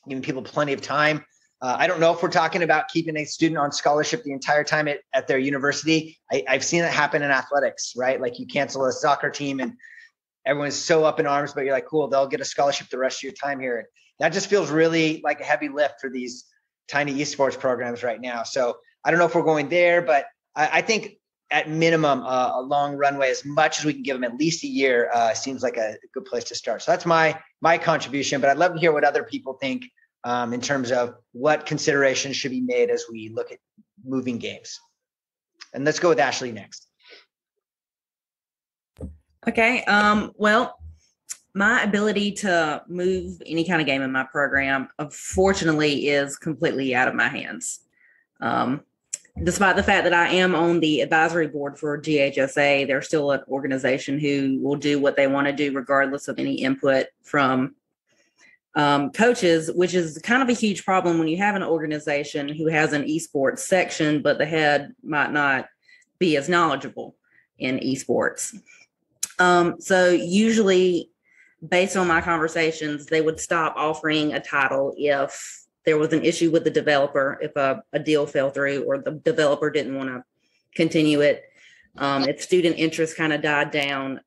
S2: giving people plenty of time. I don't know if we're talking about keeping a student on scholarship the entire time at their university. I've seen it happen in athletics, right? Like you cancel a soccer team and everyone's so up in arms, but you're like, cool, they'll get a scholarship the rest of your time here. That just feels really like a heavy lift for these tiny esports programs right now. So I don't know if we're going there, but I think at minimum, a long runway, as much as we can give them at least a year, seems like a good place to start. So that's my contribution, but I'd love to hear what other people think in terms of what considerations should be made as we look at moving games. And let's go with Ashley next.
S4: Okay. Well, my ability to move any kind of game in my program, unfortunately, is completely out of my hands. Despite the fact that I am on the advisory board for GHSA, they're still an organization who will do what they want to do regardless of any input from coaches, which is kind of a huge problem when you have an organization who has an esports section, but the head might not be as knowledgeable in esports. So usually, based on my conversations, they would stop offering a title if there was an issue with the developer, if a deal fell through or the developer didn't want to continue it. If student interest kind of died down,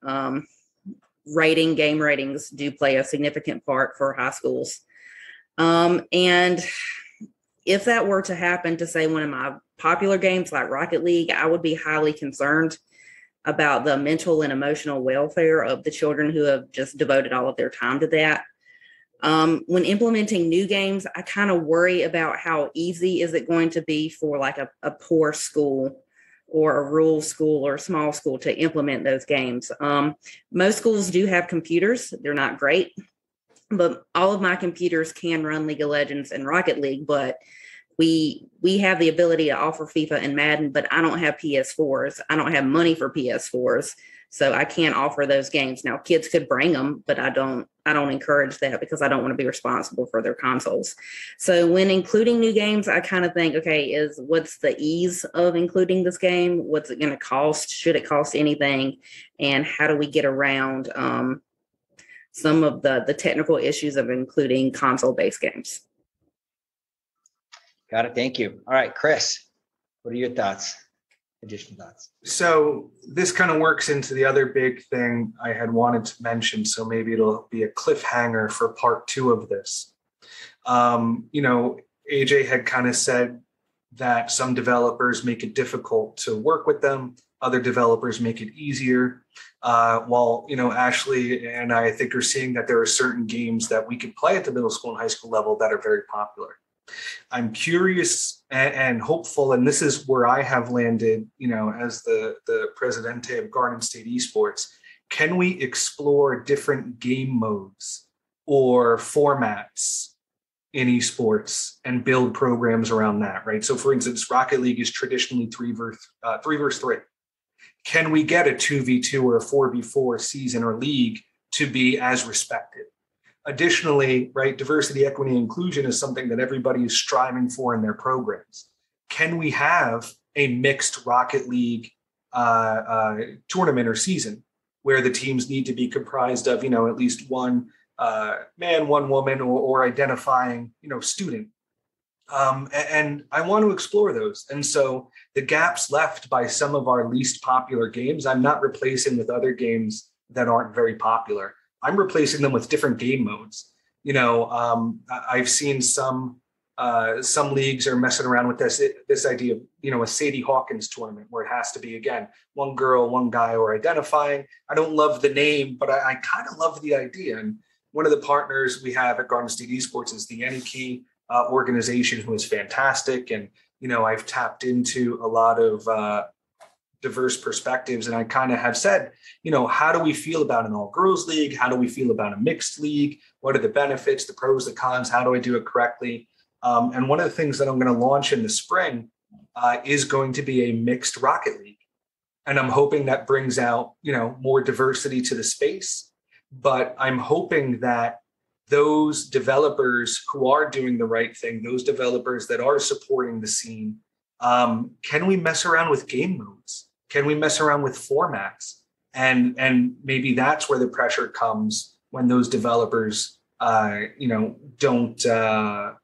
S4: game ratings do play a significant part for high schools. And if that were to happen to, say, one of my popular games like Rocket League, I would be highly concerned about the mental and emotional welfare of the children who have just devoted all of their time to that. When implementing new games, I kind of worry about how easy is it going to be for like a poor school or a rural school or a small school to implement those games. Most schools do have computers. They're not great, but all of my computers can run League of Legends and Rocket League, but we have the ability to offer FIFA and Madden, but I don't have PS4s. I don't have money for PS4s, so I can't offer those games. Now, kids could bring them, but I don't encourage that because I don't want to be responsible for their consoles. So when including new games, I kind of think, okay, what's the ease of including this game? What's it going to cost? Should it cost anything? And how do we get around some of the technical issues of including console-based games?
S2: Got it. Thank you. All right, Chris, what are your thoughts? Additional thoughts?
S3: So this kind of works into the other big thing I had wanted to mention. So maybe it'll be a cliffhanger for part 2 of this. AJ had kind of said that some developers make it difficult to work with them. Other developers make it easier. While, Ashley and I think are seeing that there are certain games that we could play at the middle school and high school level that are very popular. I'm curious and hopeful, and this is where I have landed, as the Presidente of Garden State Esports. Can we explore different game modes or formats in esports and build programs around that, right? So for instance, Rocket League is traditionally 3v3. Can we get a 2v2 or a 4v4 season or league to be as respected? Additionally, right, diversity, equity, and inclusion is something that everybody is striving for in their programs. Can we have a mixed Rocket League tournament or season where the teams need to be comprised of, at least one man, one woman, or identifying, student? And I want to explore those. And so the gaps left by some of our least popular games, I'm not replacing with other games that aren't very popular. I'm replacing them with different game modes. I've seen some leagues are messing around with this idea of, a Sadie Hawkins tournament where it has to be, again, one girl, one guy, or identifying. I don't love the name, but I kind of love the idea. And one of the partners we have at Garden State Esports is the Key organization, who is fantastic. And, I've tapped into a lot of diverse perspectives. And I kind of have said, how do we feel about an all-girls league? How do we feel about a mixed league? What are the benefits, the pros, the cons? How do I do it correctly? And one of the things that I'm going to launch in the spring is going to be a mixed Rocket League. And I'm hoping that brings out, more diversity to the space. But I'm hoping that those developers who are doing the right thing, those developers that are supporting the scene, can we mess around with game modes? Can we mess around with formats? And maybe that's where the pressure comes when those developers, don't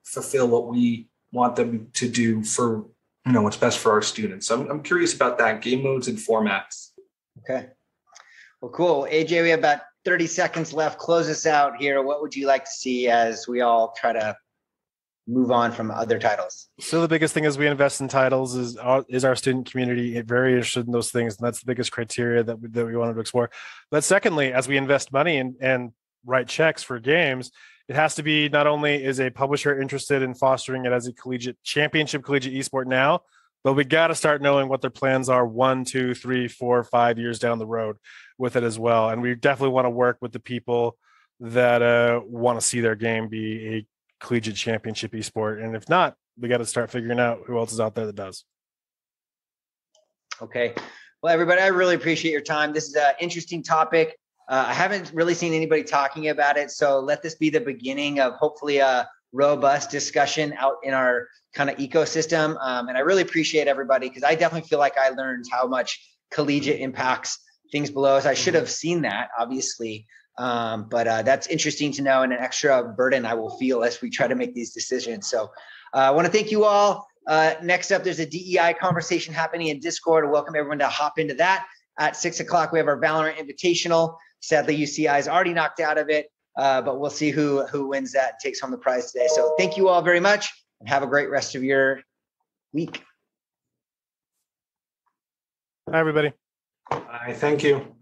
S3: fulfill what we want them to do for, what's best for our students. So I'm curious about that, game modes and formats.
S2: Okay. Well, cool. AJ, we have about 30 seconds left. Close us out here. What would you like to see as we all try to move on from other titles?
S5: So the biggest thing as we invest in titles is our student community very interested in those things, and that's the biggest criteria that we wanted to explore. But secondly, as we invest money and write checks for games, it has to be not only is a publisher interested in fostering it as a championship collegiate esport now, but we got to start knowing what their plans are 1, 2, 3, 4, 5 years down the road with it as well. And we definitely want to work with the people that want to see their game be a collegiate championship esport. And if not, we got to start figuring out who else is out there that does.
S2: Okay. Well, everybody, I really appreciate your time. This is an interesting topic. I haven't really seen anybody talking about it. So let this be the beginning of hopefully a robust discussion out in our kind of ecosystem. And I really appreciate everybody, because I definitely feel like I learned how much collegiate impacts things below us. I should have seen that, obviously. But that's interesting to know, and an extra burden I will feel as we try to make these decisions. So I want to thank you all. Next up, there's a DEI conversation happening in Discord. I welcome everyone to hop into that. At 6 o'clock, we have our Valorant Invitational. Sadly, UCI is already knocked out of it, but we'll see who wins that and takes home the prize today. So thank you all very much, and have a great rest of your week.
S5: Hi, everybody.
S3: Hi, thank you.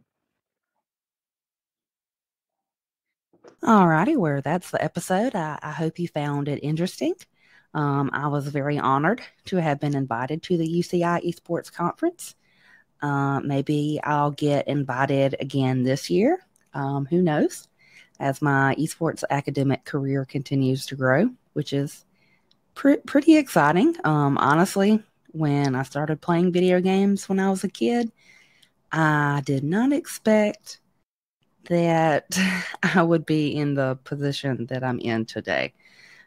S1: All righty, well, that's the episode. I hope you found it interesting. I was very honored to have been invited to the UCI Esports Conference. Maybe I'll get invited again this year. Who knows? As my esports academic career continues to grow, which is pretty exciting. Honestly, when I started playing video games when I was a kid, I did not expect that I would be in the position that I'm in today.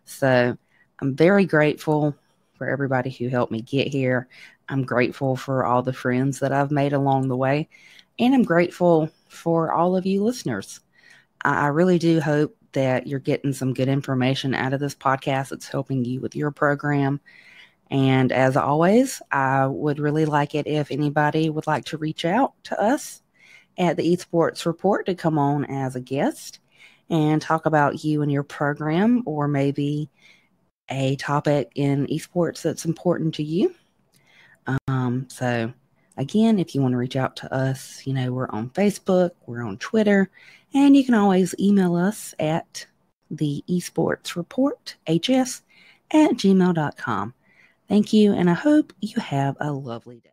S1: So I'm very grateful for everybody who helped me get here. I'm grateful for all the friends that I've made along the way. And I'm grateful for all of you listeners. I really do hope that you're getting some good information out of this podcast. It's helping you with your program. And as always, I would really like it if anybody would like to reach out to us at the Esports Report to come on as a guest. and talk about you and your program, or maybe a topic in esports that's important to you. So again, if you want to reach out to us, we're on Facebook, we're on Twitter, and you can always email us at the esportsreporths@gmail.com. Thank you, and I hope you have a lovely day.